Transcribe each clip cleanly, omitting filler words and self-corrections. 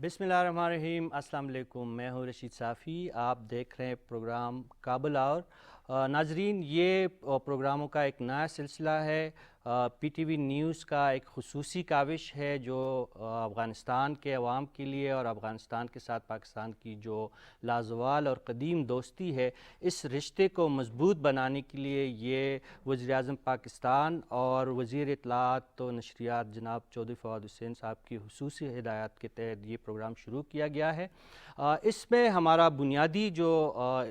بسم اللہ الرحمن الرحیم۔ السلام علیکم، میں ہوں رشید صافی، آپ دیکھ رہے ہیں پروگرام کابل آور۔ ناظرین، یہ پروگراموں کا ایک نیا سلسلہ ہے، پی ٹی وی نیوز کا ایک خصوصی کاوش ہے جو افغانستان کے عوام کے لیے اور افغانستان کے ساتھ پاکستان کی جو لازوال اور قدیم دوستی ہے، اس رشتے کو مضبوط بنانے کے لیے یہ وزیر اعظم پاکستان اور وزیر اطلاعات و نشریات جناب چودھری فواد حسین صاحب کی خصوصی ہدایات کے تحت یہ پروگرام شروع کیا گیا ہے۔ اس میں ہمارا بنیادی جو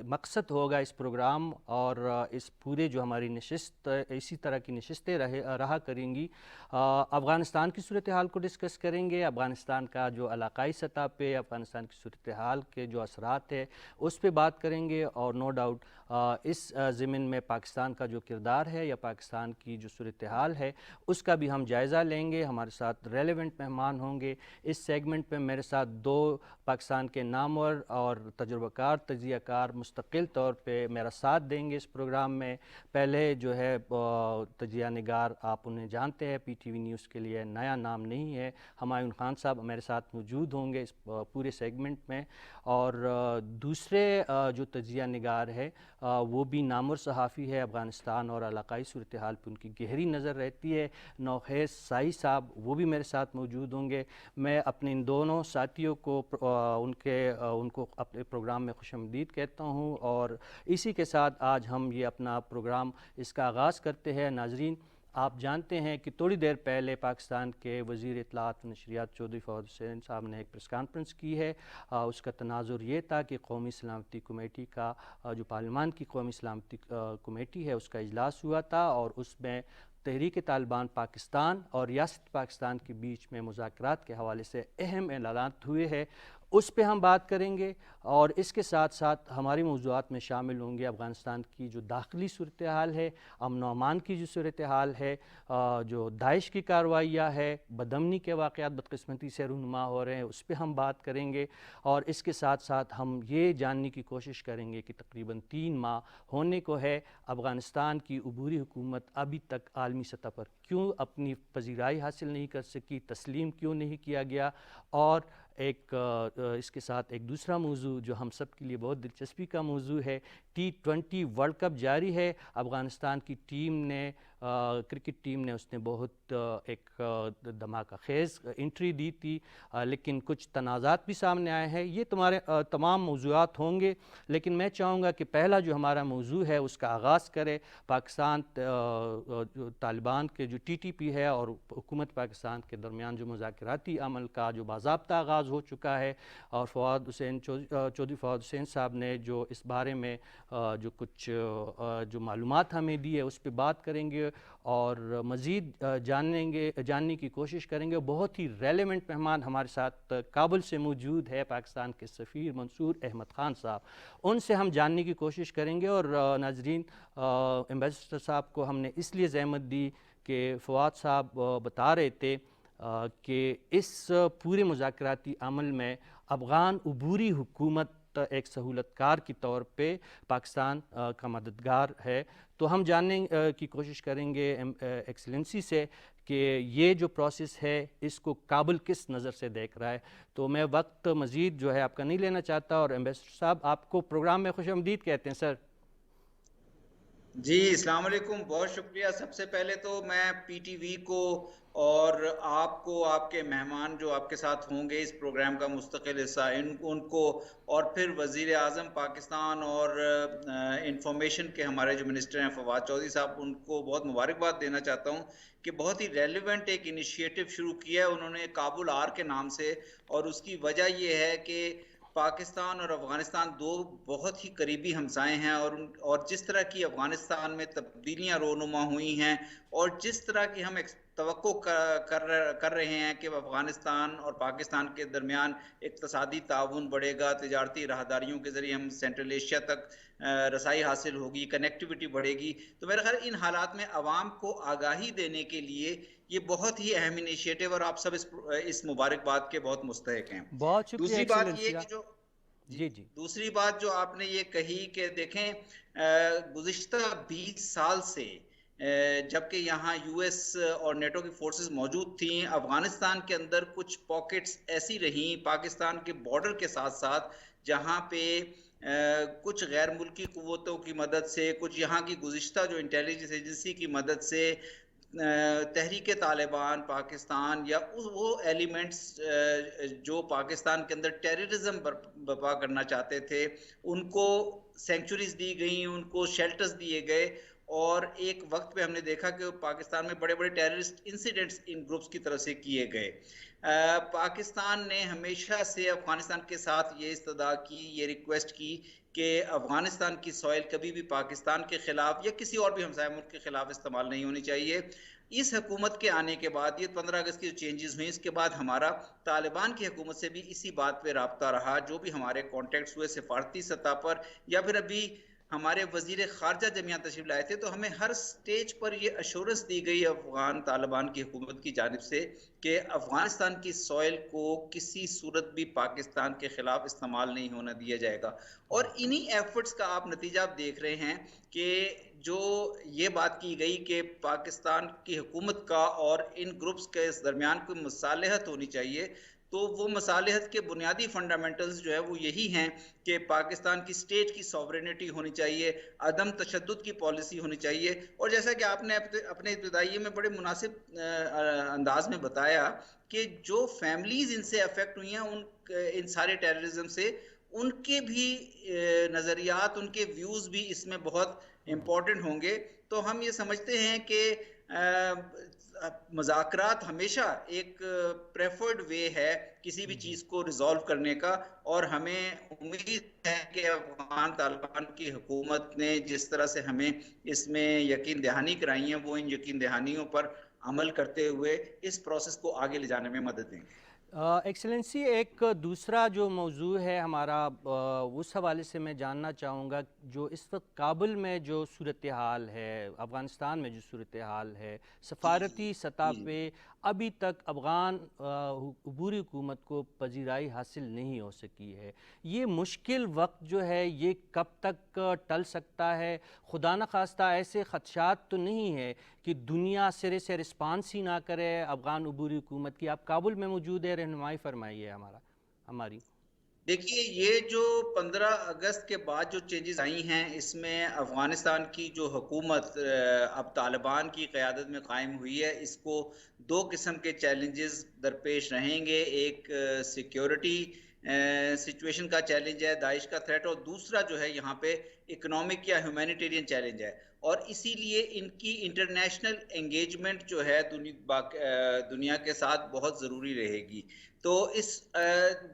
مقصد ہوگا اس پروگرام اور اس پورے جو ہماری نشست اسی طرح کی نشستیں رہا کریں گی، افغانستان کی صورتحال کو ڈسکس کریں گے، افغانستان کا جو علاقائی سطح پہ افغانستان کی صورتحال کے جو اثرات ہے اس پہ بات کریں گے، اور نو ڈاؤٹ اس ضمن میں پاکستان کا جو کردار ہے یا پاکستان کی جو صورتحال ہے اس کا بھی ہم جائزہ لیں گے۔ ہمارے ساتھ ریلیونٹ مہمان ہوں گے۔ اس سیگمنٹ میں میرے ساتھ دو پاکستان کے نامور اور تجربہ کار تجزیہ کار مستقل طور پہ میرا ساتھ دیں گے اس پروگرام میں۔ پہلے جو ہے تجزیہ نگار، آپ انہیں جانتے ہیں، پی ٹی وی نیوز کے لیے نیا نام نہیں ہے، ہمایوں خان صاحب میرے ساتھ موجود ہوں گے اس پورے سیگمنٹ میں۔ اور دوسرے جو تجزیہ نگار ہے وہ بھی نامور صحافی ہے، افغانستان اور علاقائی صورتحال پہ ان کی گہری نظر رہتی ہے، نوخیز سائی صاحب، وہ بھی میرے ساتھ موجود ہوں گے۔ میں اپنے ان دونوں ساتھیوں کو ان کو اپنے پروگرام میں خوش آمدید کہتا ہوں، اور اسی کے ساتھ آج ہم یہ اپنا پروگرام اس کا آغاز کرتے ہیں۔ ناظرین، آپ جانتے ہیں کہ تھوڑی دیر پہلے پاکستان کے وزیر اطلاعات و نشریات چودھری فواد حسین صاحب نے ایک پریس کانفرنس کی ہے۔ اس کا تناظر یہ تھا کہ قومی سلامتی کمیٹی کا جو پارلیمان کی قومی سلامتی کمیٹی ہے اس کا اجلاس ہوا تھا، اور اس میں تحریک طالبان پاکستان اور ریاست پاکستان کے بیچ میں مذاکرات کے حوالے سے اہم اعلانات ہوئے ہیں، اس پہ ہم بات کریں گے۔ اور اس کے ساتھ ساتھ ہماری موضوعات میں شامل ہوں گے افغانستان کی جو داخلی صورتحال ہے، امن و امان کی جو صورتحال ہے، جو داعش کی کارروائیاں ہے، بدامنی کے واقعات بدقسمتی سے رونما ہو رہے ہیں، اس پہ ہم بات کریں گے۔ اور اس کے ساتھ ساتھ ہم یہ جاننے کی کوشش کریں گے کہ تقریباً 3 ماہ ہونے کو ہے، افغانستان کی عبوری حکومت ابھی تک عالمی سطح پر کیوں اپنی پذیرائی حاصل نہیں کر سکی، تسلیم کیوں نہیں کیا گیا۔ اور اس کے ساتھ ایک دوسرا موضوع جو ہم سب کے لیے بہت دلچسپی کا موضوع ہے، T20 ورلڈ کپ جاری ہے، افغانستان کی ٹیم نے کرکٹ ٹیم نے اس نے بہت ایک دھماکہ خیز انٹری دی تھی، لیکن کچھ تنازعات بھی سامنے آئے ہیں۔ یہ تمہارے تمام موضوعات ہوں گے، لیکن میں چاہوں گا کہ پہلا جو ہمارا موضوع ہے اس کا آغاز کرے پاکستان طالبان کے جو TTP ہے اور حکومت پاکستان کے درمیان جو مذاکراتی عمل کا جو باضابطہ آغاز ہو چکا ہے، اور چودھری فواد حسین صاحب نے جو اس بارے میں جو کچھ جو معلومات ہمیں دی ہے اس پہ بات کریں گے، اور مزید جاننے کی کوشش کریں گے۔ بہت ہی ریلیونٹ مہمان ہمارے ساتھ کابل سے موجود ہے، پاکستان کے سفیر منصور احمد خان صاحب، ان سے ہم جاننے کی کوشش کریں گے۔ اور ناظرین، ایمبیسڈر صاحب کو ہم نے اس لیے زحمت دی کہ فواد صاحب بتا رہے تھے کہ اس پورے مذاکراتی عمل میں افغان عبوری حکومت ایک سہولت کار کی طور پہ پاکستان کا مددگار ہے، تو ہم جاننے کی کوشش کریں گے ایکسلنسی سے کہ یہ جو پروسیس ہے اس کو کابل کس نظر سے دیکھ رہا ہے۔ تو میں وقت مزید جو ہے آپ کا نہیں لینا چاہتا، اور ایمبیسڈر صاحب آپ کو پروگرام میں خوش آمدید کہتے ہیں سر۔ جی السلام علیکم، بہت شکریہ۔ سب سے پہلے تو میں پی ٹی وی کو اور آپ کو، آپ کے مہمان جو آپ کے ساتھ ہوں گے اس پروگرام کا مستقل حصہ، ان کو، اور پھر وزیر اعظم پاکستان اور انفارمیشن کے ہمارے جو منسٹر ہیں فواد چودھری صاحب، ان کو بہت مبارکباد دینا چاہتا ہوں کہ بہت ہی ریلیونٹ ایک انیشیٹو شروع کیا ہے انہوں نے کابل آر کے نام سے، اور اس کی وجہ یہ ہے کہ پاکستان اور افغانستان دو بہت ہی قریبی ہمسائے ہیں، اور جس طرح کی افغانستان میں تبدیلیاں رونما ہوئی ہیں، اور جس طرح کی ہم توقع کر رہے ہیں کہ افغانستان اور پاکستان کے درمیان اقتصادی تعاون بڑھے گا، تجارتی راہداریوں کے ذریعے ہم سینٹرل ایشیا تک رسائی حاصل ہوگی، کنیکٹیوٹی بڑھے گی، تو میرا خیال ان حالات میں عوام کو آگاہی دینے کے لیے یہ بہت ہی اہم انیشیٹو، اور آپ سب اس مبارکباد کے بہت مستحق ہیں۔ بہت شکریہ دوسری بات یہ ایکسلنسی۔ کہ جو جی جی دوسری بات جو آپ نے یہ کہی کہ دیکھیں گزشتہ 20 سال سے جبکہ یہاں یو ایس اور نیٹو کی فورسز موجود تھیں. افغانستان کے اندر کچھ پاکٹس ایسی رہیں پاکستان کے بارڈر کے ساتھ ساتھ جہاں پہ کچھ غیر ملکی قوتوں کی مدد سے، کچھ یہاں کی گزشتہ جو انٹیلیجنس ایجنسی کی مدد سے تحریک طالبان پاکستان یا وہ ایلیمنٹس جو پاکستان کے اندر ٹیررزم برپا کرنا چاہتے تھے ان کو سینکچوریز دی گئیں، ان کو شیلٹرز دیے گئے. اور ایک وقت پہ ہم نے دیکھا کہ پاکستان میں بڑے بڑے ٹیررسٹ انسیڈنٹس ان گروپس کی طرف سے کیے گئے. پاکستان نے ہمیشہ سے افغانستان کے ساتھ یہ استدعا کی، یہ ریکویسٹ کی کہ افغانستان کی سوئل کبھی بھی پاکستان کے خلاف یا کسی اور بھی ہمسایہ ملک کے خلاف استعمال نہیں ہونی چاہیے. اس حکومت کے آنے کے بعد یہ 15 اگست کی جو چینجز ہوئیں اس کے بعد ہمارا طالبان کی حکومت سے بھی اسی بات پہ رابطہ رہا. جو بھی ہمارے کانٹیکٹس ہوئے سفارتی سطح پر یا پھر ابھی ہمارے وزیر خارجہ جب یہاں تشریف لائے تھے تو ہمیں ہر سٹیج پر یہ ایشورنس دی گئی افغان طالبان کی حکومت کی جانب سے کہ افغانستان کی سوئل کو کسی صورت بھی پاکستان کے خلاف استعمال نہیں ہونا دیا جائے گا. اور انہی ایفرٹس کا آپ نتیجہ آپ دیکھ رہے ہیں کہ جو یہ بات کی گئی کہ پاکستان کی حکومت کا اور ان گروپس کے درمیان کوئی مصالحت ہونی چاہیے، تو وہ مصالحت کے بنیادی فنڈامنٹلز جو ہے وہ یہی ہیں کہ پاکستان کی سٹیٹ کی سوورینٹی ہونی چاہیے، عدم تشدد کی پالیسی ہونی چاہیے. اور جیسا کہ آپ نے اپنے ابتدائی میں بڑے مناسب انداز میں بتایا کہ جو فیملیز ان سے افیکٹ ہوئی ہیں ان سارے ٹیررزم سے، ان کے بھی نظریات، ان کے ویوز بھی اس میں بہت امپورٹنٹ ہوں گے. تو ہم یہ سمجھتے ہیں کہ مذاکرات ہمیشہ ایک پریفرڈ وے ہے کسی بھی چیز کو ریزالو کرنے کا. اور ہمیں امید ہے کہ افغان طالبان کی حکومت نے جس طرح سے ہمیں اس میں یقین دہانی کرائی ہے وہ ان یقین دہانیوں پر عمل کرتے ہوئے اس پروسیس کو آگے لے جانے میں مدد دیں گے. ایکسلنسی ایک دوسرا جو موضوع ہے ہمارا اس حوالے سے میں جاننا چاہوں گا جو اس وقت کابل میں جو صورتحال ہے، افغانستان میں جو صورتحال ہے، سفارتی سطح پہ ابھی تک افغان عبوری حکومت کو پذیرائی حاصل نہیں ہو سکی ہے. یہ مشکل وقت جو ہے یہ کب تک ٹل سکتا ہے؟ خدا نخواستہ ایسے خدشات تو نہیں ہے کہ دنیا سرے سے رسپانس ہی نہ کرے افغان عبوری حکومت کی؟ آپ کابل میں موجود ہے، رہنمائی فرمائیے ہماری. دیکھیے یہ جو 15 اگست کے بعد جو چینجز آئی ہیں اس میں افغانستان کی جو حکومت اب طالبان کی قیادت میں قائم ہوئی ہے، اس کو دو قسم کے چیلنجز درپیش رہیں گے. ایک سیکیورٹی سچویشن کا چیلنج ہے، داعش کا تھریٹ، اور دوسرا جو ہے یہاں پہ اکنامک یا ہیومینیٹیرین چیلنج ہے. اور اسی لیے ان کی انٹرنیشنل انگیجمنٹ جو ہے دنیا کے ساتھ بہت ضروری رہے گی. تو اس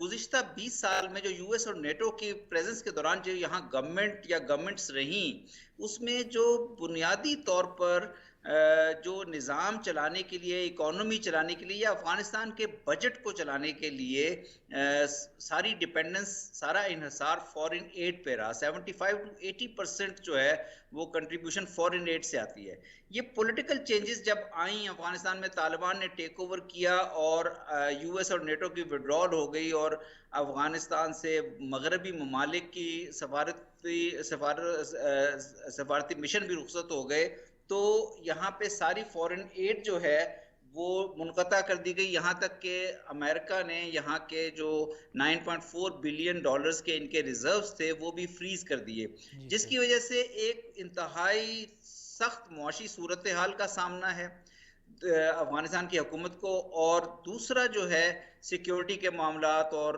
گزشتہ 20 سال میں جو یو ایس اور نیٹو کی پریزنس کے دوران جو یہاں گورنمنٹ یا گورنمنٹس رہیں، اس میں جو بنیادی طور پر جو نظام چلانے کے لیے، اکانومی چلانے کے لیے یا افغانستان کے بجٹ کو چلانے کے لیے ساری ڈیپینڈنس، سارا انحصار فورن ایڈ پہ رہا. 75 to 80% جو ہے وہ کنٹریبیوشن فورن ایڈ سے آتی ہے. یہ پولیٹیکل چینجز جب آئیں افغانستان میں، طالبان نے ٹیک اوور کیا اور یو ایس اور نیٹو کی وڈرال ہو گئی اور افغانستان سے مغربی ممالک کی سفارتی مشن بھی رخصت ہو گئے، تو یہاں پہ ساری فورن ایڈ جو ہے وہ منقطع کر دی گئی. یہاں تک کہ امریکہ نے یہاں کے جو 9.4 بلین ڈالرز کے ان کے ریزروز تھے وہ بھی فریز کر دیے، جس کی وجہ سے ایک انتہائی سخت معاشی صورتحال کا سامنا ہے افغانستان کی حکومت کو. اور دوسرا جو ہے سیکیورٹی کے معاملات اور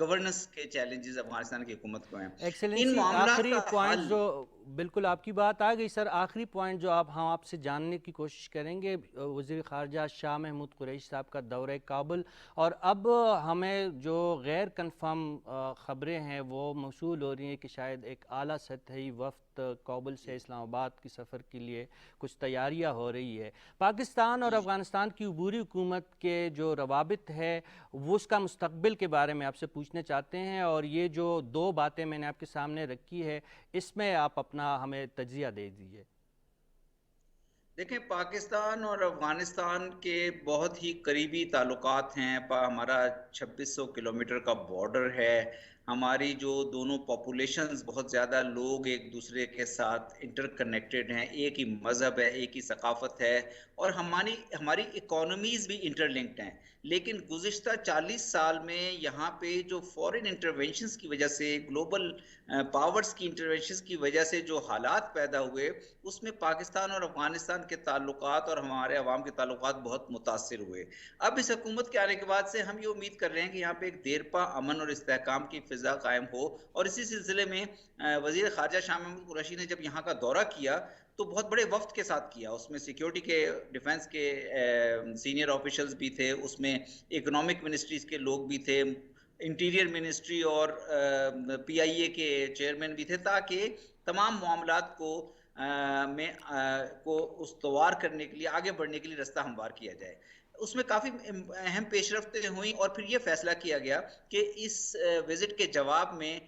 گورننس کے چیلنجز افغانستان کی حکومت کو ہیں. ان ایکسلنسی معاملات آخری کا پوائنٹ حل، جو بالکل آپ کی بات آ گئی سر، آخری پوائنٹ جو ہم آپ سے جاننے کی کوشش کریں گے، وزیر خارجہ شاہ محمود قریشی صاحب کا دورہ کابل، اور اب ہمیں جو غیر کنفرم خبریں ہیں وہ موصول ہو رہی ہیں کہ شاید ایک اعلیٰ سطحی وفد کابل سے اسلام آباد کی سفر کے لیے کچھ تیاریاں ہو رہی ہے. پاکستان اور افغانستان کی عبوری حکومت کے جو روابط ہے وہ اس کا مستقبل کے بارے میں آپ سے پوچھنا چاہتے ہیں، اور یہ جو دو باتیں میں نے آپ کے سامنے رکھی ہے اس میں آپ اپنا ہمیں تجزیہ دے دیجیے. دیکھیں پاکستان اور افغانستان کے بہت ہی قریبی تعلقات ہیں. ہمارا 2600 کلومیٹر کا بارڈر ہے. ہماری جو دونوں پاپولیشنز بہت زیادہ لوگ ایک دوسرے کے ساتھ انٹر کنیکٹڈ ہیں، ایک ہی مذہب ہے، ایک ہی ثقافت ہے، اور ہماری اکانومیز بھی انٹر لنکڈ ہیں. لیکن گزشتہ 40 سال میں یہاں پہ جو فورن انٹرونشنز کی وجہ سے، گلوبل پاورز کی انٹرونشنز کی وجہ سے جو حالات پیدا ہوئے، اس میں پاکستان اور افغانستان کے تعلقات اور ہمارے عوام کے تعلقات بہت متاثر ہوئے. اب اس حکومت کے آنے کے بعد سے ہم یہ امید کر رہے ہیں کہ یہاں پہ ایک دیرپا امن اور استحکام کی فضا قائم ہو. اور اسی سلسلے میں وزیر خارجہ شاہ محمود قریشی نے جب یہاں کا دورہ کیا تو بہت بڑے وفد کے ساتھ کیا. اس میں سیکیورٹی کے، ڈیفنس کے سینئر آفیشلز بھی تھے، اس میں اکنامک منسٹریز کے لوگ بھی تھے، انٹیریئر منسٹری اور پی آئی اے کے چیئرمین بھی تھے، تاکہ تمام معاملات کو استوار کرنے کے لیے، آگے بڑھنے کے لیے رستہ ہموار کیا جائے. اس میں کافی اہم پیش رفتیں ہوئیں، اور پھر یہ فیصلہ کیا گیا کہ اس وزٹ کے جواب میں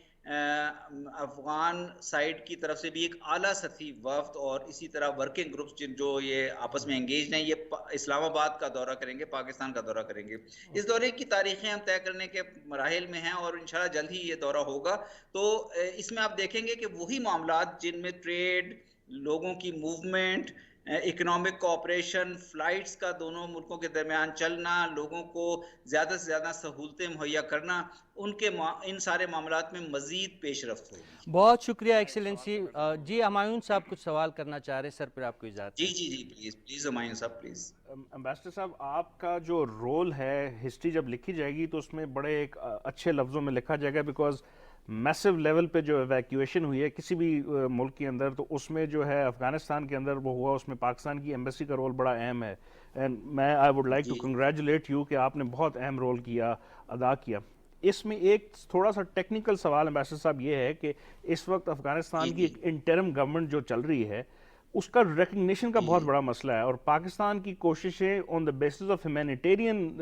افغان سائیڈ کی طرف سے بھی ایک اعلیٰ سطحی وفد اور اسی طرح ورکنگ گروپس جو یہ آپس میں انگیجڈ ہیں، یہ اسلام آباد کا دورہ کریں گے، پاکستان کا دورہ کریں گے. اس دورے کی تاریخیں ہم طے کرنے کے مراحل میں ہیں، اور انشاءاللہ جلد ہی یہ دورہ ہوگا. تو اس میں آپ دیکھیں گے کہ وہی معاملات جن میں ٹریڈ، لوگوں کی موومنٹ، اکنامک کوآپریشن، فلائٹس کا دونوں ملکوں کے درمیان چلنا، لوگوں کو زیادہ سے زیادہ سہولتیں مہیا کرنا، ان سارے معاملات میں مزید پیش رفت ہوگی. بہت شکریہ ایکسلنسی. جی ہمایون صاحب کچھ سوال کرنا چاہ رہے سر، پھر آپ کو اجازت جی ہے. جی جی پلیز ہمایوں صاحب پلیز. امبیسڈر صاحب، آپ کا جو رول ہے، ہسٹری جب لکھی جائے گی تو اس میں بڑے ایک اچھے لفظوں میں لکھا جائے گا، بیکاز میسو لیول پہ جو ایویکیویشن ہوئی ہے کسی بھی ملک کے اندر، تو اس میں جو ہے افغانستان کے اندر وہ ہوا، اس میں پاکستان کی ایمبیسی کا رول بڑا اہم ہے. اینڈ میں I would like to congratulate you کہ آپ نے بہت اہم رول ادا کیا. اس میں ایک تھوڑا سا ٹیکنیکل سوال امبیسڈر صاحب یہ ہے کہ اس وقت افغانستان کی ایک انٹرم گورنمنٹ جو چل رہی ہے، اس کا ریکگنیشن کا بہت بڑا مسئلہ ہے، اور پاکستان کی کوششیں on the basis of humanitarian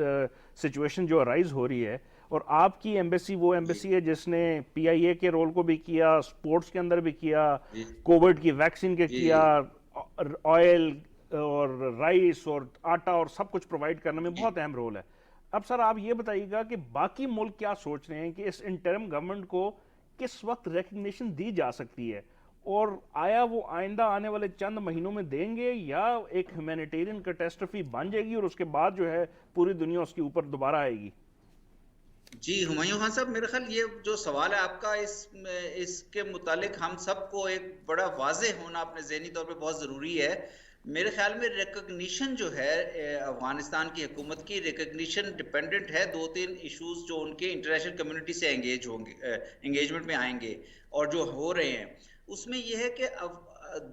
situation جو ارائز ہو رہی ہے، اور آپ کی ایمبیسی وہ ایمبیسی ہے جس نے پی آئی اے کے رول کو بھی کیا، سپورٹس کے اندر بھی کیا، کووڈ کی ویکسین کے کیا، آئل اور رائس اور آٹا اور سب کچھ پرووائڈ کرنے میں بہت اہم رول ہے. اب سر آپ یہ بتائیے گا کہ باقی ملک کیا سوچ رہے ہیں کہ اس انٹرم گورنمنٹ کو کس وقت ریکگنیشن دی جا سکتی ہے، اور آیا وہ آئندہ آنے والے چند مہینوں میں دیں گے، یا ایک ہیومینیٹیرین کیٹاسٹرفی بن جائے گی اور اس کے بعد جو ہے پوری دنیا اس کے اوپر دوبارہ آئے گی؟ جی ہمایوں خان صاحب، میرے خیال یہ جو سوال ہے آپ کا، اس کے متعلق ہم سب کو ایک بڑا واضح ہونا اپنے ذہنی طور پہ بہت ضروری ہے. میرے خیال میں ریکگنیشن جو ہے افغانستان کی حکومت کی ریکگنیشن ڈیپینڈنٹ ہے دو تین ایشوز جو ان کے انٹرنیشنل کمیونٹی سے انگیجمنٹ میں آئیں گے اور جو ہو رہے ہیں. اس میں یہ ہے کہ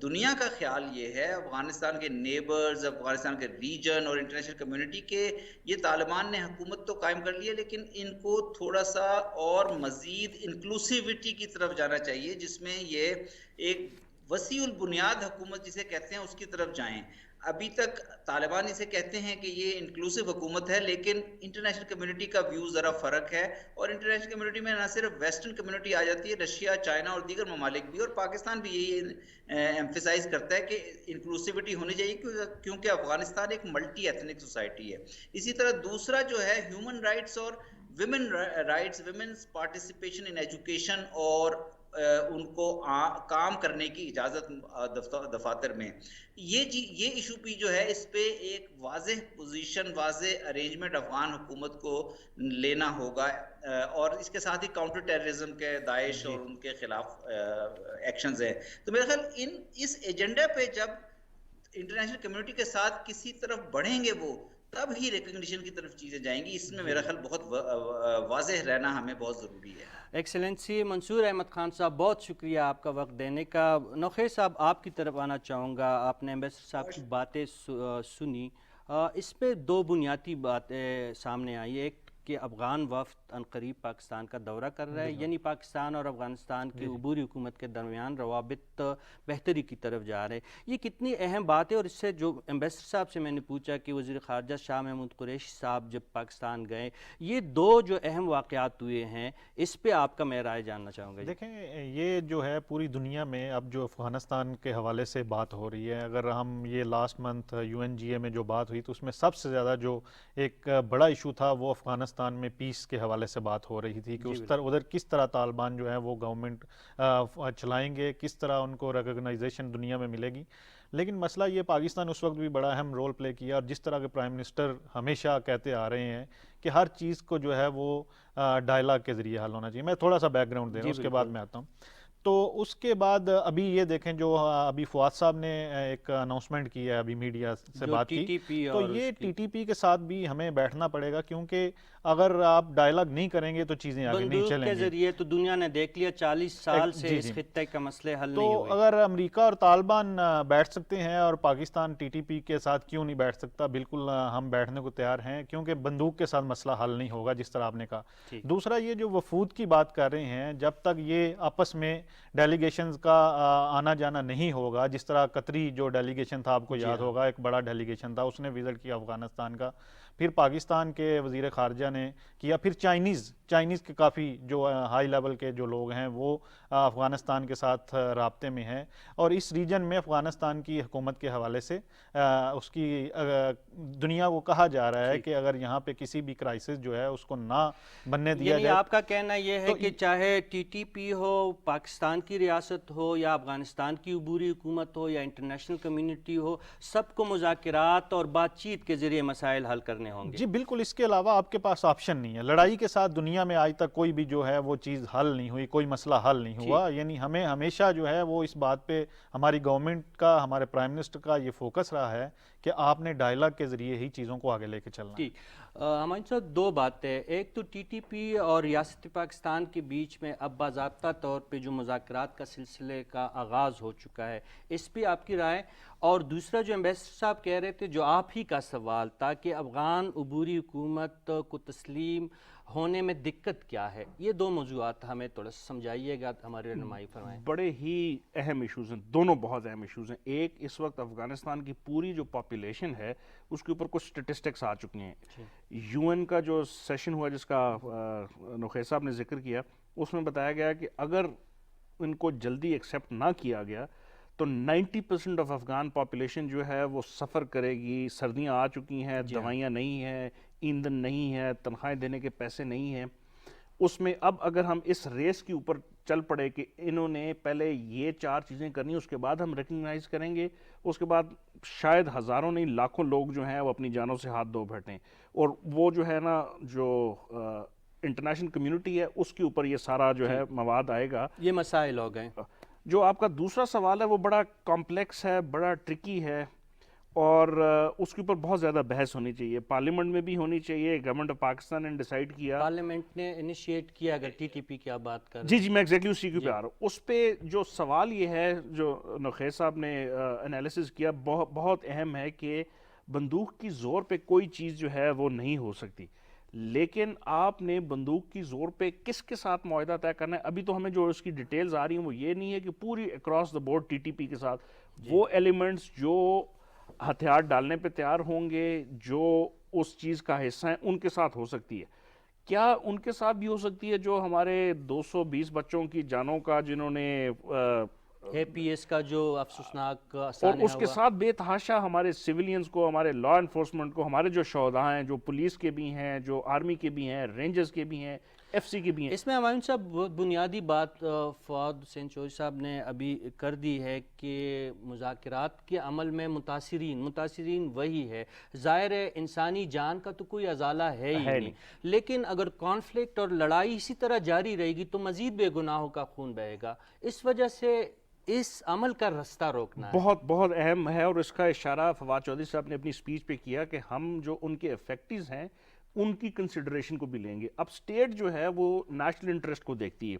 دنیا کا خیال یہ ہے، افغانستان کے نیبرز، افغانستان کے ریجن اور انٹرنیشنل کمیونٹی کے، یہ طالبان نے حکومت تو قائم کر لی ہے، لیکن ان کو تھوڑا سا اور مزید انکلوسیوٹی کی طرف جانا چاہیے، جس میں یہ ایک وسیع البنیاد حکومت جسے کہتے ہیں اس کی طرف جائیں. ابھی تک طالبان اسے کہتے ہیں کہ یہ انکلوسیو حکومت ہے، لیکن انٹرنیشنل کمیونٹی کا ویو ذرا فرق ہے. اور انٹرنیشنل کمیونٹی میں نہ صرف ویسٹرن کمیونٹی آ جاتی ہے، رشیا، چائنا اور دیگر ممالک بھی، اور پاکستان بھی یہی ایمفیسائز کرتا ہے کہ انکلوسیوٹی ہونی چاہیے، کیونکہ افغانستان ایک ملٹی ایتھنک سوسائٹی ہے. اسی طرح دوسرا جو ہے ہیومن رائٹس اور women rights, women's participation in education اور ان کو کام کرنے کی اجازت دفاتر میں. یہ ایشو بھی جو ہے، اس پہ ایک واضح پوزیشن، واضح ارینجمنٹ افغان حکومت کو لینا ہوگا. اور اس کے ساتھ ہی کاؤنٹر ٹیررزم کے، داعش اور ان کے خلاف ایکشنز ہیں. تو میرے خیال اس ایجنڈا پہ جب انٹرنیشنل کمیونٹی کے ساتھ کسی طرف بڑھیں گے وہ، تب ہی ریکگنیشن کی طرف چیزیں جائیں گی. اس میں میرا خیال بہت واضح رہنا ہمیں بہت ضروری ہے. ایکسلنسی منصور احمد خان صاحب، بہت شکریہ آپ کا وقت دینے کا. نوخیل صاحب آپ کی طرف آنا چاہوں گا. آپ نے ایمبیسڈر صاحب کی باتیں سنی. اس پہ دو بنیادی باتیں سامنے آئی. ایک کہ افغان وفد عنقریب پاکستان کا دورہ کر رہا ہے، یعنی پاکستان اور افغانستان کی عبوری حکومت کے درمیان روابط بہتری کی طرف جا رہے ہیں. یہ کتنی اہم بات ہے؟ اور اس سے جو ایمبیسڈر صاحب سے میں نے پوچھا کہ وزیر خارجہ شاہ محمود قریشی صاحب جب پاکستان گئے، یہ دو جو اہم واقعات ہوئے ہیں، اس پہ آپ کا میں رائے جاننا چاہوں گا. دیکھیں، یہ جو ہے پوری دنیا میں اب جو افغانستان کے حوالے سے بات ہو رہی ہے، اگر ہم یہ لاسٹ منتھ UN GA میں جو بات ہوئی تو اس میں سب سے زیادہ جو ایک بڑا ایشو تھا وہ افغانستان افغانستان میں پیس کے حوالے سے بات ہو رہی تھی کہ ادھر کس طرح طالبان جو ہے وہ گورنمنٹ چلائیں گے، کس طرح ان کو ریکگنائزیشن دنیا میں ملے گی. لیکن مسئلہ یہ پاکستان اس وقت بھی بڑا اہم رول پلے کیا، اور جس طرح کے پرائم منسٹر ہمیشہ کہتے آ رہے ہیں کہ ہر چیز کو جو ہے وہ ڈائلاگ کے ذریعے حل ہونا چاہیے. میں تھوڑا سا بیک گراؤنڈ دے رہا ہوں، اس کے بعد میں آتا ہوں. تو اس کے بعد ابھی یہ دیکھیں جو ابھی فواد صاحب نے ایک اناؤنسمنٹ کی ہے ابھی میڈیا سے بات کی، تو یہ ٹی ٹی پی کے ساتھ بھی ہمیں بیٹھنا پڑے گا، کیونکہ اگر آپ ڈائلاگ نہیں کریں گے تو چیزیں آگے نہیں چلیں گی. بندوق کے ذریعے تو دنیا نے دیکھ لیا 40 سال سے اس خطے کا مسئلے حل نہیں ہوئے. تو اگر امریکہ اور طالبان بیٹھ سکتے ہیں اور پاکستان ٹی ٹی پی کے ساتھ کیوں نہیں بیٹھ سکتا؟ بالکل ہم بیٹھنے کو تیار ہیں، کیونکہ بندوق کے ساتھ مسئلہ حل نہیں ہوگا جس طرح آپ نے کہا. دوسرا یہ جو وفود کی بات کر رہے ہیں، جب تک یہ آپس میں ڈیلیگیشنز کا آنا جانا نہیں ہوگا، جس طرح قطری جو ڈیلیگیشن تھا آپ کو یاد ہوگا، ایک بڑا ڈیلیگیشن تھا، اس نے وزٹ کیا افغانستان کا، پھر پاکستان کے وزیر خارجہ نے کیا، پھر چائنیز کے کافی جو ہائی لیول کے جو لوگ ہیں وہ افغانستان کے ساتھ رابطے میں ہیں، اور اس ریجن میں افغانستان کی حکومت کے حوالے سے اس کی دنیا کو کہا جا رہا ہے کہ اگر یہاں پہ کسی بھی کرائسس جو ہے اس کو نہ بننے دیا یعنی جائے. آپ کا کہنا یہ ہے کہ چاہے ٹی ٹی پی ہو، پاکستان کی ریاست ہو، یا افغانستان کی عبوری حکومت ہو، یا انٹرنیشنل کمیونٹی ہو، سب کو مذاکرات اور بات چیت کے ذریعے مسائل حل کرنے ہوں گے. جی بالکل، اس کے علاوہ آپ کے پاس آپشن نہیں ہے. لڑائی کے ساتھ دنیا میں آج تک کوئی بھی جو ہے وہ چیز حل نہیں ہوئی، کوئی مسئلہ حل نہیں ہوا. یعنی ہمیں ہمیشہ جو ہے وہ اس بات پہ ہماری گورنمنٹ کا، ہمارے پرائم منسٹر کا یہ فوکس رہا ہے کہ آپ نے ڈائلاگ کے ذریعے ہی چیزوں کو آگے لے کے چلنا ہے. ہمارے ساتھ دو باتیں، ایک تو ٹی ٹی پی اور ریاست پاکستان کے بیچ میں اب باضابطہ طور پہ جو مذاکرات کا سلسلے کا آغاز ہو چکا ہے، اس پہ آپ کی رائے. اور دوسرا جو ایمبیسڈر صاحب کہہ رہے تھے، جو آپ ہی کا سوال تھا کہ افغان عبوری حکومت کو تسلیم ہونے میں دقت کیا ہے، یہ دو موضوعات ہمیں تھوڑا سا سمجھائیے گا، ہماری رہنمائی فرمائیں. بڑے ہی اہم ایشوز ہیں، دونوں بہت اہم ایشوز ہیں. ایک، اس وقت افغانستان کی پوری جو پاپولیشن ہے اس کے اوپر کچھ سٹیٹسٹکس آ چکی ہیں. یو این کا جو سیشن ہوا جس کا نخیل صاحب نے ذکر کیا، اس میں بتایا گیا کہ اگر ان کو جلدی ایکسیپٹ نہ کیا گیا تو 90% آف افغان پاپولیشن جو ہے وہ سفر کرے گی. سردیاں آ چکی ہیں، دوائیاں نہیں ہیں، ایندھن نہیں ہے، تنخواہیں دینے کے پیسے نہیں ہیں. اس میں اب اگر ہم اس ریس کے اوپر چل پڑے کہ انہوں نے پہلے یہ 4 چیزیں کرنی، اس کے بعد ہم ریکگنائز کریں گے، اس کے بعد شاید ہزاروں نہیں لاکھوں لوگ جو ہیں وہ اپنی جانوں سے ہاتھ دھو بیٹھیں. اور وہ جو ہے نا، جو انٹرنیشنل کمیونٹی ہے اس کے اوپر یہ سارا جو ہے مواد آئے گا. یہ مسائل ہو گئے. جو آپ کا دوسرا سوال ہے وہ بڑا کمپلیکس ہے، بڑا ٹرکی ہے، اور اس کے اوپر بہت زیادہ بحث ہونی چاہیے، پارلیمنٹ میں بھی ہونی چاہیے. گورنمنٹ آف پاکستان نے ڈیسائیڈ کیا، پارلیمنٹ نے انیشیٹ کیا، اگر ٹی ٹی پی کی آپ بات کر رہے جی میں ایگزیکٹلی اسی کے پہ آ رہا ہوں. اس پہ جو سوال یہ ہے جو نخیل صاحب نے انالیسس کیا، بہت اہم ہے کہ بندوق کی زور پہ کوئی چیز جو ہے وہ نہیں ہو سکتی، لیکن آپ نے بندوق کی زور پہ کس کے ساتھ معاہدہ طے کرنا ہے. ابھی تو ہمیں جو اس کی ڈیٹیلز آ رہی ہیں وہ یہ نہیں ہے کہ پوری across the board T T P کے ساتھ وہ ایلیمنٹس جو ہتھیار ڈالنے پہ تیار ہوں گے، جو اس چیز کا حصہ ہیں، ان کے ساتھ ہو سکتی ہے. کیا ان کے ساتھ بھی ہو سکتی ہے جو ہمارے 220 بچوں کی جانوں کا جنہوں نے اے پی ایس کا جو افسوسناک اور سانحہ اس کے ہوا؟ ساتھ بے تحاشا ہمارے سیولینز کو، ہمارے لا انفورسمنٹ کو، ہمارے جو شہداء ہیں، جو پولیس کے بھی ہیں، جو آرمی کے بھی ہیں، رینجرز کے بھی ہیں، ایف سی کے بھی ہیں. اس میں ہمایوں صاحب بہت بنیادی بات فواد حسین چوہدری صاحب نے ابھی کر دی ہے کہ مذاکرات کے عمل میں متاثرین وہی ہے. ظاہر ہے انسانی جان کا تو کوئی ازالہ ہے ہی نہیں، لیکن اگر کانفلکٹ اور لڑائی اسی طرح جاری رہے گی تو مزید بے گناہوں کا خون بہے گا. اس وجہ سے اس عمل کا رستہ روکنا ہے. بہت اہم ہے، اور اس کا اشارہ فواد چودھری صاحب نے اپنی سپیچ پہ کیا کہ ہم جو ان کے افیکٹیوز ہیں ان کی کنسیڈریشن کو بھی لیں گے. اب سٹیٹ جو ہے وہ نیشنل انٹرسٹ کو دیکھتی ہے،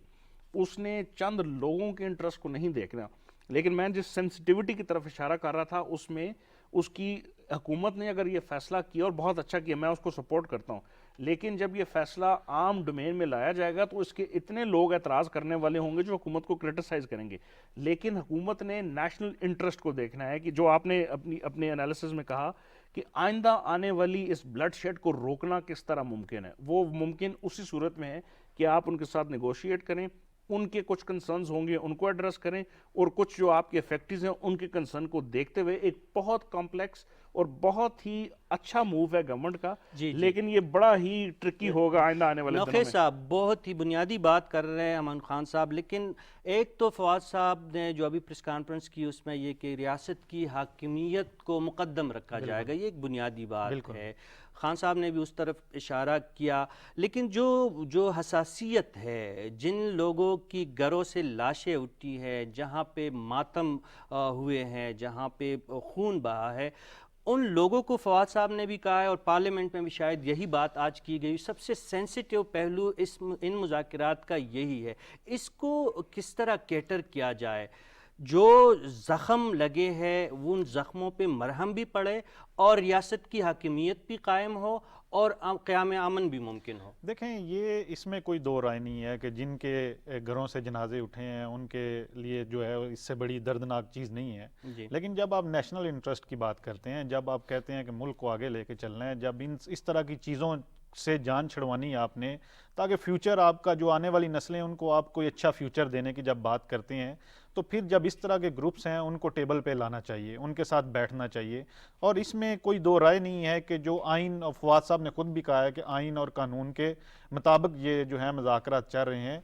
اس نے چند لوگوں کے انٹرسٹ کو نہیں دیکھنا. لیکن میں جس سینسٹیوٹی کی طرف اشارہ کر رہا تھا اس میں اس کی حکومت نے اگر یہ فیصلہ کیا اور بہت اچھا کیا، میں اس کو سپورٹ کرتا ہوں، لیکن جب یہ فیصلہ عام ڈومین میں لایا جائے گا تو اس کے اتنے لوگ اعتراض کرنے والے ہوں گے جو حکومت کو کرٹیسائز کریں گے. لیکن حکومت نے نیشنل انٹرسٹ کو دیکھنا ہے کہ جو آپ نے اپنے انالیسز میں کہا کہ آئندہ آنے والی اس بلڈ شیڈ کو روکنا کس طرح ممکن ہے. وہ ممکن اسی صورت میں ہے کہ آپ ان کے ساتھ نیگوشیٹ کریں، ان کے کچھ کنسرنز ہوں گے ان کو ایڈریس کریں، اور کچھ جو آپ کے افیکٹیوز ہیں ان کے کنسرن کو دیکھتے ہوئے ایک بہت کمپلیکس اور بہت ہی اچھا موو ہے گورنمنٹ کا، جی جی لیکن یہ بڑا ہی ٹرکی ہوگا آئندہ آنے والے دنوں نوخے میں۔ صاحب بہت ہی بنیادی بات کر رہے ہیں امان خان صاحب، لیکن ایک تو فواد صاحب نے جو ابھی پریس کانفرنس کی اس میں یہ کہ ریاست کی حاکمیت کو مقدم رکھا جائے گا، یہ ایک بنیادی بات ہے، خان صاحب نے بھی اس طرف اشارہ کیا، لیکن جو حساسیت ہے، جن لوگوں کی گھروں سے لاشیں اٹھی ہے، جہاں پہ ماتم ہوئے ہیں، جہاں پہ خون بہا ہے، ان لوگوں کو فواد صاحب نے بھی کہا ہے اور پارلیمنٹ میں بھی شاید یہی بات آج کی گئی، سب سے سینسیٹیو پہلو ان مذاکرات کا یہی ہے، اس کو کس طرح کیٹر کیا جائے، جو زخم لگے ہیں وہ ان زخموں پہ مرہم بھی پڑے اور ریاست کی حاکمیت بھی قائم ہو اور قیام امن بھی ممکن ہو۔ دیکھیں یہ اس میں کوئی دو رائے نہیں ہے کہ جن کے گھروں سے جنازے اٹھے ہیں ان کے لیے جو ہے اس سے بڑی دردناک چیز نہیں ہے، جی لیکن جب آپ نیشنل انٹرسٹ کی بات کرتے ہیں، جب آپ کہتے ہیں کہ ملک کو آگے لے کے چلنا ہے، جب اس طرح کی چیزوں سے جان چھڑوانی ہے آپ نے تاکہ فیوچر آپ کا جو آنے والی نسلیں ان کو آپ کوئی اچھا فیوچر دینے کی جب بات کرتے ہیں، تو پھر جب اس طرح کے گروپس ہیں ان کو ٹیبل پہ لانا چاہیے، ان کے ساتھ بیٹھنا چاہیے، اور اس میں کوئی دو رائے نہیں ہے کہ جو آئین، اور فواد صاحب نے خود بھی کہا ہے کہ آئین اور قانون کے مطابق یہ جو ہے مذاکرات چل رہے ہیں،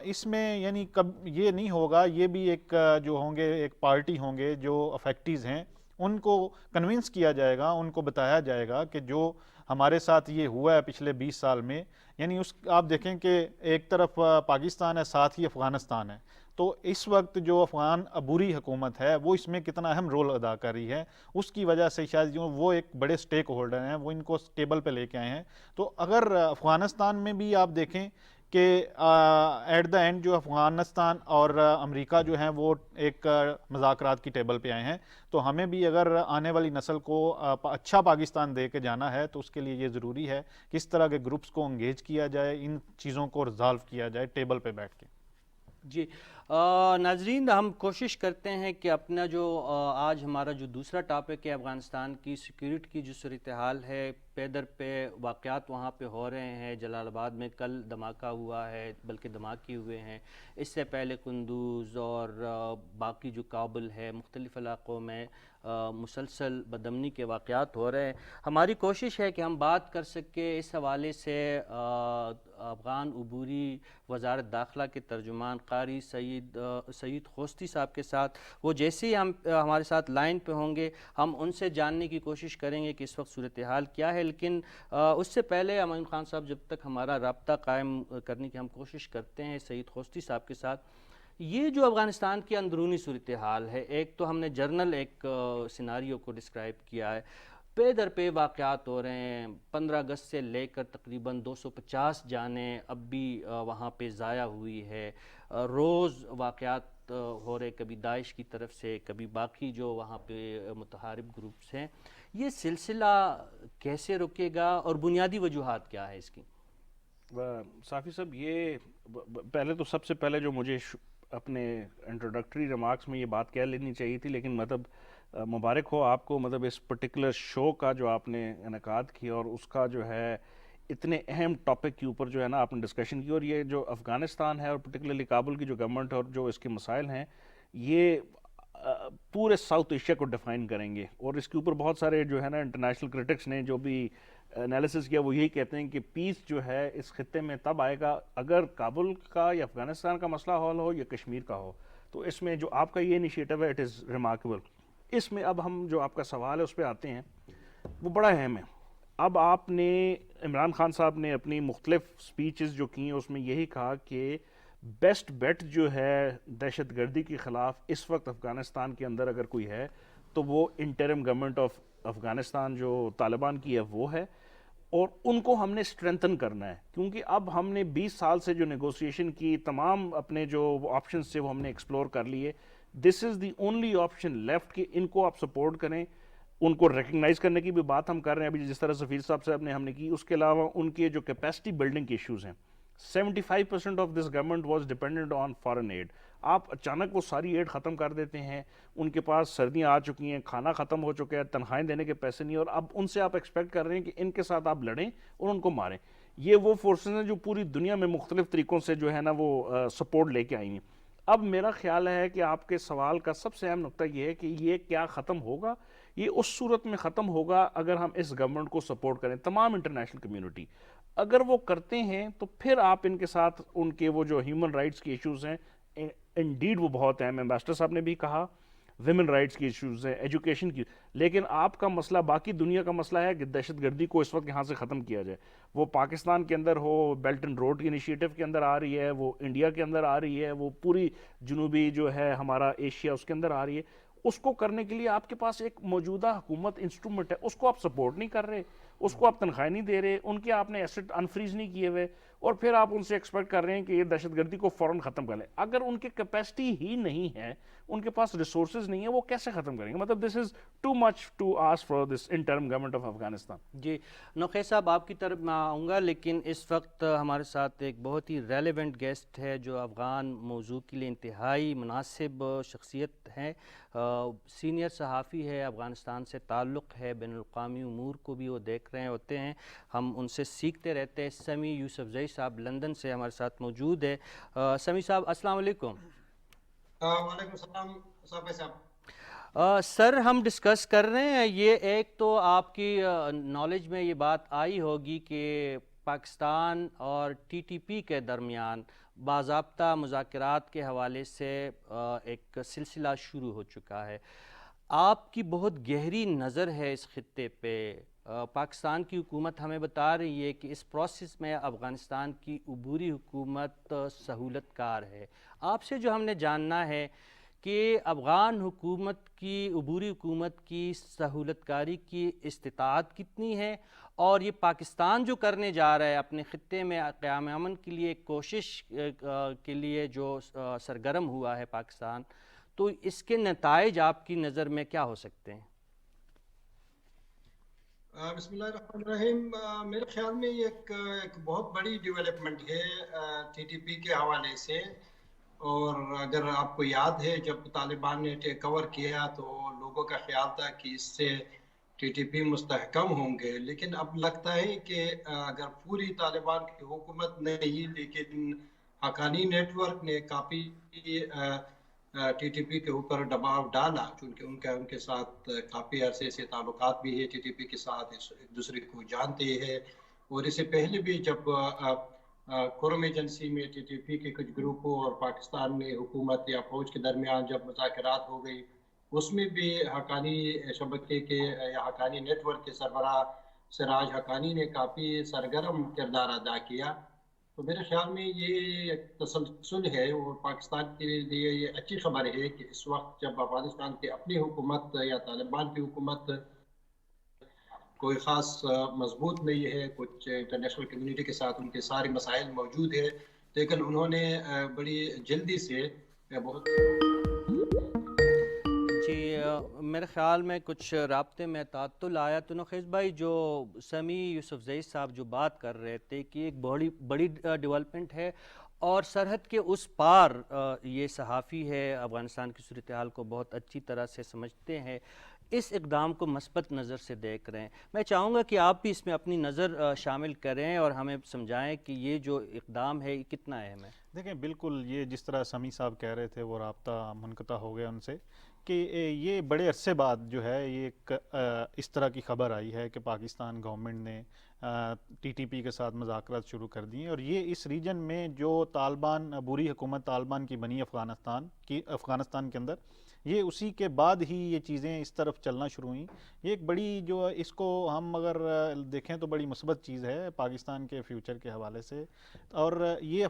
اس میں یعنی یہ نہیں ہوگا، یہ بھی ایک جو ہوں گے ایک پارٹی ہوں گے جو افیکٹیز ہیں، ان کو کنونس کیا جائے گا، ان کو بتایا جائے گا کہ جو ہمارے ساتھ یہ ہوا ہے پچھلے 20 سال میں، یعنی آپ دیکھیں کہ ایک طرف پاکستان ہے، ساتھ ہی افغانستان ہے، تو اس وقت جو افغان عبوری حکومت ہے وہ اس میں کتنا اہم رول ادا کر رہی ہے، اس کی وجہ سے شاید وہ ایک بڑے سٹیک ہولڈر ہیں، وہ ان کو ٹیبل پہ لے کے آئے ہیں۔ تو اگر افغانستان میں بھی آپ دیکھیں کہ ایٹ دا اینڈ جو افغانستان اور امریکہ جو ہیں وہ ایک مذاکرات کی ٹیبل پہ آئے ہیں، تو ہمیں بھی اگر آنے والی نسل کو اچھا پاکستان دے کے جانا ہے تو اس کے لیے یہ ضروری ہے کہ اس طرح کے گروپس کو انگیج کیا جائے، ان چیزوں کو ریزالو کیا جائے ٹیبل پہ بیٹھ کے۔ جی ناظرین، ہم کوشش کرتے ہیں کہ اپنا جو آج ہمارا جو دوسرا ٹاپک ہے افغانستان کی سیکیورٹی کی جو صورتحال ہے، پے در پہ واقعات وہاں پہ ہو رہے ہیں، جلال آباد میں کل دھماکہ ہوا ہے، بلکہ دھماکے ہوئے ہیں، اس سے پہلے قندوز اور باقی جو کابل ہے، مختلف علاقوں میں مسلسل بدامنی کے واقعات ہو رہے ہیں۔ ہماری کوشش ہے کہ ہم بات کر سکیں اس حوالے سے افغان عبوری وزارت داخلہ کے ترجمان قاری سعید خوستی صاحب کے ساتھ، وہ جیسے ہی ہمارے ساتھ لائن پہ ہوں گے ہم ان سے جاننے کی کوشش کریں گے کہ اس وقت صورتحال کیا ہے، لیکن اس سے پہلے امان خان صاحب جب تک ہمارا رابطہ قائم کرنے کی ہم کوشش کرتے ہیں سعید خوستی صاحب کے ساتھ، یہ جو افغانستان کی اندرونی صورتحال ہے، ایک تو ہم نے جرنل ایک سیناریو کو ڈسکرائب کیا ہے، پے در پہ واقعات ہو رہے ہیں، 15 اگست سے لے کر تقریباً 250 جانیں اب بھی وہاں پہ ضائع ہوئی ہے، روز واقعات ہو رہے، کبھی داعش کی طرف سے، کبھی باقی جو وہاں پہ متحارب گروپس ہیں، یہ سلسلہ کیسے رکے گا اور بنیادی وجوہات کیا ہے اس کی؟ صافی صاحب، یہ پہلے تو سب سے پہلے جو مجھے اپنے انٹروڈکٹری ریمارکس میں یہ بات کہہ لینی چاہیے تھی، لیکن مطلب مبارک ہو آپ کو، مطلب اس پرٹیکولر شو کا جو آپ نے انعقاد کیا اور اس کا جو ہے اتنے اہم ٹاپک کے اوپر جو ہے نا آپ نے ڈسکشن کی، اور یہ جو افغانستان ہے اور پرٹیکولرلی کابل کی جو گورنمنٹ اور جو اس کے مسائل ہیں، یہ پورے ساؤتھ ایشیا کو ڈیفائن کریں گے، اور اس کے اوپر بہت سارے جو ہے نا انٹرنیشنل کرٹکس نے جو بھی انالیسس کیا وہ یہی کہتے ہیں کہ پیس جو ہے اس خطے میں تب آئے گا اگر کابل کا یا افغانستان کا مسئلہ حل ہو یا کشمیر کا ہو۔ تو اس میں جو آپ کا یہ انیشیٹو ہے اٹ از ریمارکیبل۔ اس میں اب ہم جو آپ کا سوال ہے اس پہ آتے ہیں، وہ بڑا اہم ہے۔ اب آپ نے عمران خان صاحب نے اپنی مختلف سپیچز جو کی ہیں اس میں یہی کہا کہ بیسٹ بیٹ جو ہے دہشت گردی کے خلاف اس وقت افغانستان کے اندر اگر کوئی ہے تو وہ انٹرم گورنمنٹ آف افغانستان جو طالبان کی ہے وہ ہے، اور ان کو ہم نے اسٹرینتھن کرنا ہے، کیونکہ اب ہم نے 20 سال سے جو نیگوسیشن کی تمام اپنے جو آپشنز تھے وہ ہم نے ایکسپلور کر لیے، دس از دی اونلی آپشن لیفٹ کہ ان کو آپ سپورٹ کریں، ان کو ریکگنائز کرنے کی بھی بات ہم کر رہے ہیں ابھی جس طرح سفیر صاحب نے ہم نے کی، اس کے علاوہ ان کے جو کیپیسٹی بلڈنگ کے ایشوز ہیں۔ 75% of this government was dependent on foreign aid, آپ اچانک وہ ساری ایڈ ختم کر دیتے ہیں، ان کے پاس سردیاں آ چکی ہیں، کھانا ختم ہو چکا ہے، تنخواہیں دینے کے پیسے نہیں، اور اب ان سے آپ ایکسپیکٹ کر رہے ہیں کہ ان کے ساتھ آپ لڑیں اور ان کو ماریں۔ یہ وہ فورسز ہیں جو پوری دنیا میں مختلف طریقوں سے جو ہے نا وہ سپورٹ لے کے آئی ہیں۔ اب میرا خیال ہے کہ آپ کے سوال کا سب سے اہم نقطہ یہ ہے کہ یہ کیا ختم ہوگا یہ اس صورت میں ختم ہوگا اگر ہم اس گورنمنٹ کو سپورٹ کریں, تمام انٹرنیشنل کمیونٹی اگر وہ کرتے ہیں تو پھر آپ ان کے ساتھ ان کے وہ جو ہیومن رائٹس کے ایشوز ہیں انڈیڈ وہ بہت ہیں, امبیسڈر صاحب نے بھی کہا ویمن رائٹس کی ایشوز ہیں, ایجوکیشن کی, لیکن آپ کا مسئلہ باقی دنیا کا مسئلہ ہے کہ دہشت گردی کو اس وقت یہاں سے ختم کیا جائے. وہ پاکستان کے اندر ہو, بیلٹ اینڈ روڈ انیشیٹو کے اندر آ رہی ہے, وہ انڈیا کے اندر آ رہی ہے, وہ پوری جنوبی جو ہے ہمارا ایشیا اس کے اندر آ رہی ہے, اس کو کرنے کے لیے آپ کے پاس ایک موجودہ حکومت انسٹرومنٹ ہے, اس کو آپ سپورٹ نہیں کر رہے, اس کو آپ تنخواہ نہیں دے رہے, ان کے آپ نے ایسٹ انفریز نہیں کیے ہوئے, اور پھر آپ ان سے ایکسپیکٹ کر رہے ہیں کہ یہ دہشت گردی کو فوراً ختم کر لیں. اگر ان کے کیپیسٹی ہی نہیں ہے, ان کے پاس ریسورسز نہیں ہیں, وہ کیسے ختم کریں گے؟ مطلب this is too much to ask for this interim government of Afghanistan. جی نوخیل صاحب آپ کی طرف میں آؤں گا, لیکن اس وقت ہمارے ساتھ ایک بہت ہی ریلیونٹ گیسٹ ہے جو افغان موضوع کے لیے انتہائی مناسب شخصیت ہیں, سینئر صحافی ہے, افغانستان سے تعلق ہے, بین الاقوامی امور کو بھی وہ دیکھ رہے ہوتے ہیں, ہم ان سے سیکھتے رہتے ہیں. سمیع یوسفزئی صاحب لندن سے ہمارے ساتھ موجود ہے. سمیع صاحب السلام علیکم. وعلیکم السلام صاحب. سر ہم ڈسکس کر رہے ہیں, یہ ایک تو آپ کی نالج میں یہ بات آئی ہوگی کہ پاکستان اور ٹی ٹی پی کے درمیان باضابطہ مذاکرات کے حوالے سے ایک سلسلہ شروع ہو چکا ہے. آپ کی بہت گہری نظر ہے اس خطے پہ. پاکستان کی حکومت ہمیں بتا رہی ہے کہ اس پروسیس میں افغانستان کی عبوری حکومت سہولت کار ہے. آپ سے جو ہم نے جاننا ہے کہ افغان حکومت کی, عبوری حکومت کی سہولت کاری کی استطاعت کتنی ہے, اور یہ پاکستان جو کرنے جا رہا ہے اپنے خطے میں قیام امن کے لیے کوشش کے لیے جو سرگرم ہوا ہے پاکستان, تو اس کے نتائج آپ کی نظر میں کیا ہو سکتے ہیں؟ بسم اللہ الرحمن الرحیم. میرے خیال میں یہ ایک بہت بڑی ڈیولپمنٹ ہے ٹی ٹی پی کے حوالے سے. اور اگر آپ کو یاد ہے جب طالبان نے ٹیک اوور کیا تو لوگوں کا خیال تھا کہ اس سے ٹی ٹی پی مستحکم ہوں گے, لیکن اب لگتا ہے کہ اگر پوری طالبان کی حکومت نہیں, لیکن حقانی نیٹ ورک نے کافی ٹی ٹی پی کے اوپر دباؤ ڈالا, چونکہ ان کے ساتھ کافی عرصے سے تعلقات بھی ہے, ٹی ٹی پی کے ساتھ ایک دوسرے کو جانتے ہیں. اور اس سے پہلے بھی جب قرم ایجنسی میں ٹی ٹی پی کے کچھ گروپوں اور پاکستان میں حکومت یا فوج کے درمیان جب مذاکرات ہو گئی, اس میں بھی حقانی شبکے کے یا حقانی نیٹ ورک کے سربراہ سراج حقانی نے کافی سرگرم کردار ادا کیا. تو میرے خیال میں یہ ایک تسلسل ہے, اور پاکستان کے لیے یہ اچھی خبر ہے کہ اس وقت جب افغانستان کی اپنی حکومت یا طالبان کی حکومت کوئی خاص مضبوط نہیں ہے, کچھ انٹرنیشنل کمیونٹی کے ساتھ ان کے سارے مسائل موجود ہیں, لیکن انہوں نے بڑی جلدی سے بہت جی میرے خیال میں کچھ رابطے میں تعطل آیا. تو نوخیز بھائی, جو سمیع یوسفزئی صاحب جو بات کر رہے تھے کہ ایک بڑی ڈیولپمنٹ ہے, اور سرحد کے اس پار یہ صحافی ہے, افغانستان کی صورتحال کو بہت اچھی طرح سے سمجھتے ہیں, اس اقدام کو مثبت نظر سے دیکھ رہے ہیں. میں چاہوں گا کہ آپ بھی اس میں اپنی نظر شامل کریں اور ہمیں سمجھائیں کہ یہ جو اقدام ہے یہ کتنا اہم ہے. دیکھیں بالکل یہ جس طرح سمیع صاحب کہہ رہے تھے وہ رابطہ منقطع ہو گیا ان سے, کہ یہ بڑے عرصے بعد جو ہے یہ ایک اس طرح کی خبر آئی ہے کہ پاکستان گورنمنٹ نے ٹی ٹی پی کے ساتھ مذاکرات شروع کر دی ہیں, اور یہ اس ریجن میں جو طالبان عبوری حکومت طالبان کی بنی افغانستان کے اندر, یہ اسی کے بعد ہی یہ چیزیں اس طرف چلنا شروع ہوئیں. یہ ایک بڑی جو اس کو ہم اگر دیکھیں تو بڑی مثبت چیز ہے پاکستان کے فیوچر کے حوالے سے. اور یہ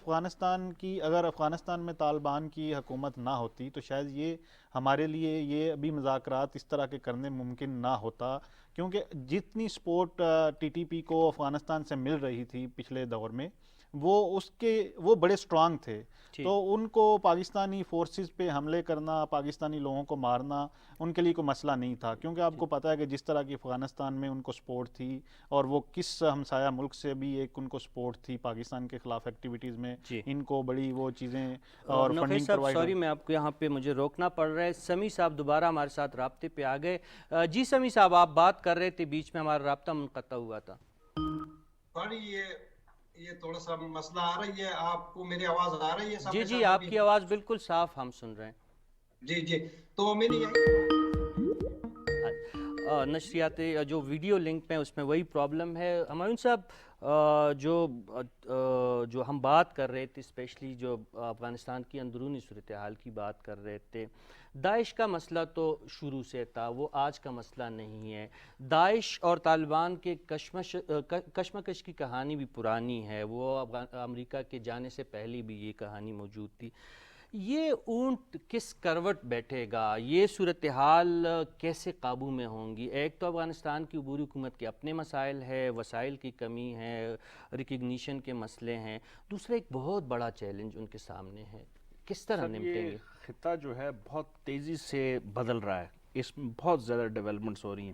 اگر افغانستان میں طالبان کی حکومت نہ ہوتی تو شاید یہ ہمارے لیے یہ ابھی مذاکرات اس طرح کے کرنے ممکن نہ ہوتا, کیونکہ جتنی سپورٹ ٹی ٹی پی کو افغانستان سے مل رہی تھی پچھلے دور میں وہ بڑے سٹرانگ تھے. تو ان کو پاکستانی فورسز پہ حملے کرنا, پاکستانی لوگوں کو مارنا ان کے لیے کوئی مسئلہ نہیں تھا, کیونکہ آپ کو پتہ ہے کہ جس طرح کی افغانستان میں ان کو سپورٹ تھی, اور وہ کس ہمسایہ ملک سے بھی ایک ان کو سپورٹ تھی پاکستان کے خلاف ایکٹیویٹیز میں, ان کو بڑی وہ چیزیں اور فنڈنگ پرووائڈ. سوری میں آپ کو یہاں پہ مجھے روکنا پڑ رہا ہے. سمیع صاحب دوبارہ ہمارے ساتھ رابطے پہ آ گئے. جی سمیع صاحب آپ بات کر رہے تھے, بیچ میں ہمارا رابطہ منقطع ہوا تھا. یہ تھوڑا سا مسئلہ آ رہی ہے, آپ کو میری آواز آ رہی ہے؟ جی آپ کی آواز بالکل صاف ہم سن رہے ہیں. جی تو میری نشریات جو ویڈیو لنک میں اس میں وہی پرابلم ہے. ہمایون صاحب جو ہم بات کر رہے تھے اسپیشلی جو افغانستان کی اندرونی صورتحال کی بات کر رہے تھے, داعش کا مسئلہ تو شروع سے تھا, وہ آج کا مسئلہ نہیں ہے. داعش اور طالبان کے کشمکش کی کہانی بھی پرانی ہے, وہ امریکہ کے جانے سے پہلے بھی یہ کہانی موجود تھی. یہ اونٹ کس کروٹ بیٹھے گا, یہ صورتحال کیسے قابو میں ہوں گی؟ ایک تو افغانستان کی عبوری حکومت کے اپنے مسائل ہے, وسائل کی کمی ہے, ریکگنیشن کے مسئلے ہیں, دوسرا ایک بہت بڑا چیلنج ان کے سامنے ہے, کس طرح نمٹیں گے؟ خطہ جو ہے بہت تیزی سے بدل رہا ہے, اس میں بہت زیادہ ڈیولپمنٹس ہو رہی ہیں,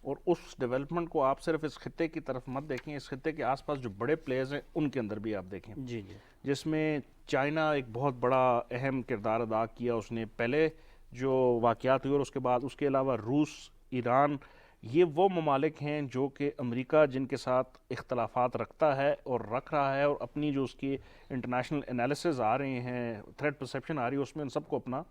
اور اس ڈیولپمنٹ کو آپ صرف اس خطے کی طرف مت دیکھیں, اس خطے کے آس پاس جو بڑے پلیئرز ہیں ان کے اندر بھی آپ دیکھیں. جی جی, جس میں چائنا ایک بہت بڑا اہم کردار ادا کیا اس نے, پہلے جو واقعات ہوئے اور اس کے بعد. اس کے علاوہ روس, ایران, یہ وہ ممالک ہیں جو کہ امریکہ جن کے ساتھ اختلافات رکھتا ہے اور رکھ رہا ہے, اور اپنی جو اس کی انٹرنیشنل انالیسز آ رہے ہیں, تھریٹ پرسیپشن آ رہی ہے, اس میں ان سب کو اپنا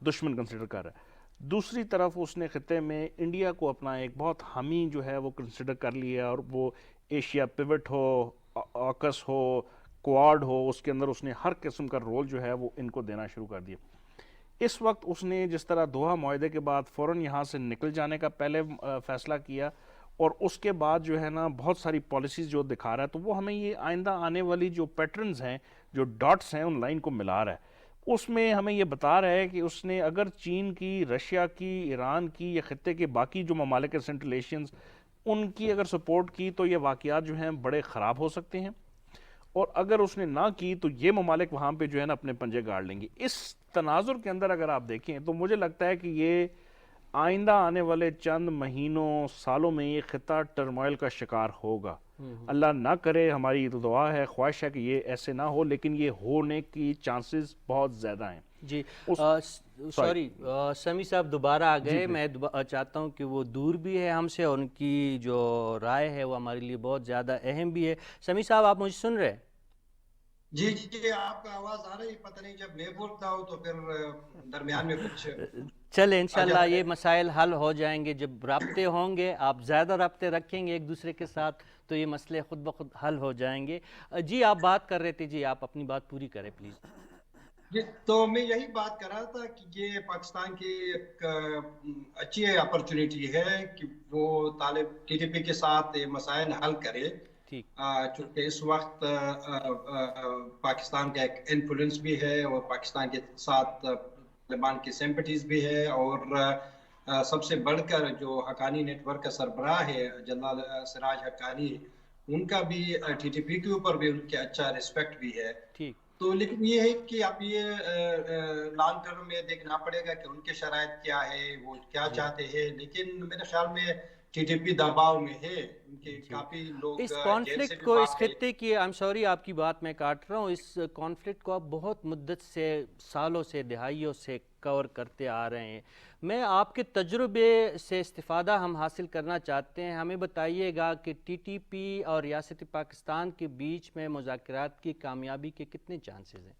دشمن کنسیڈر کر رہا ہے. دوسری طرف اس نے خطے میں انڈیا کو اپنا ایک بہت حامی جو ہے وہ کنسیڈر کر لیا, اور وہ ایشیا پیوٹ ہو, آکس ہو, کوارڈ ہو, اس کے اندر اس نے ہر قسم کا رول جو ہے وہ ان کو دینا شروع کر دیا. اس وقت اس نے جس طرح دوحہ معاہدے کے بعد فوراً یہاں سے نکل جانے کا پہلے فیصلہ کیا, اور اس کے بعد جو ہے نا بہت ساری پالیسیز جو دکھا رہا ہے, تو وہ ہمیں یہ آئندہ آنے والی جو پیٹرنز ہیں, جو ڈاٹس ہیں, ان لائن کو ملا رہا ہے. اس میں ہمیں یہ بتا رہا ہے کہ اس نے اگر چین کی, رشیا کی, ایران کی, یا خطے کے باقی جو ممالک ہیں سینٹرل ایشینز, ان کی اگر سپورٹ کی تو یہ واقعات جو ہیں بڑے خراب ہو سکتے ہیں, اور اگر اس نے نہ کی تو یہ ممالک وہاں پہ جو ہے نا اپنے پنجے گاڑ لیں گے. اس تناظر کے اندر اگر آپ دیکھیں تو مجھے لگتا ہے کہ یہ آئندہ آنے والے چند مہینوں, سالوں میں یہ خطہ ٹرموائل کا شکار ہوگا. اللہ نہ کرے, ہماری تو دعا ہے, خواہش ہے کہ یہ ایسے نہ ہو, لیکن یہ ہونے کی چانسز بہت زیادہ ہیں. جی سوری سمیع صاحب دوبارہ آ گئے. میں چاہتا ہوں کہ وہ دور بھی ہے ہم سے, اور ان کی جو رائے ہے وہ ہمارے لیے بہت زیادہ اہم بھی ہے. سمیع صاحب آپ مجھے سن رہے ہیں؟ جی جی, آپ کا آواز آ رہی, پتہ نہیں جب میں بولتا ہوں تو پھر درمیان میں کچھ. چلے انشاءاللہ یہ مسائل حل ہو جائیں گے, جب رابطے ہوں گے, آپ زیادہ رابطے رکھیں گے ایک دوسرے کے ساتھ تو یہ مسئلے خود بخود حل ہو جائیں گے. جی آپ بات کر رہے تھے, جی آپ اپنی بات پوری کریں پلیز. جی تو میں یہی بات کر رہا تھا کہ یہ پاکستان کی ایک اچھی اپرچونٹی ہے کہ وہ ٹی ٹی پی کے ساتھ مسائل حل کرے, چونکہ اس وقت پاکستان کا ایک انفلوئنس بھی ہے, اور پاکستان کے ساتھ طالبان کی سمپٹیز بھی ہے, اور سب سے بڑھ کر جو حقانی نیٹ ورک کا سربراہ ہے جنرل سراج حقانی, ان کا بھی ٹی ٹی پی کے اوپر بھی ان کے اچھا ریسپیکٹ بھی ہے. تو لیکن یہ ہے کہ اب یہ لانگ ٹرم میں دیکھنا پڑے گا کہ ان کے شرائط کیا ہے, وہ کیا چاہتے ہیں. لیکن میرے خیال میں ٹی ٹی پی دباؤ میں ہے, ان کے کافی لوگ اس کانفلکٹ کو, اس خطے کی, I'm sorry آپ کی بات میں کاٹ رہا ہوں, اس کانفلکٹ کو آپ بہت مدت سے, سالوں سے, دہائیوں سے کور کرتے آ رہے ہیں. میں آپ کے تجربے سے استفادہ ہم حاصل کرنا چاہتے ہیں. ہمیں بتائیے گا کہ ٹی ٹی پی اور ریاست پاکستان کے بیچ میں مذاکرات کی کامیابی کے کتنے چانسز ہیں؟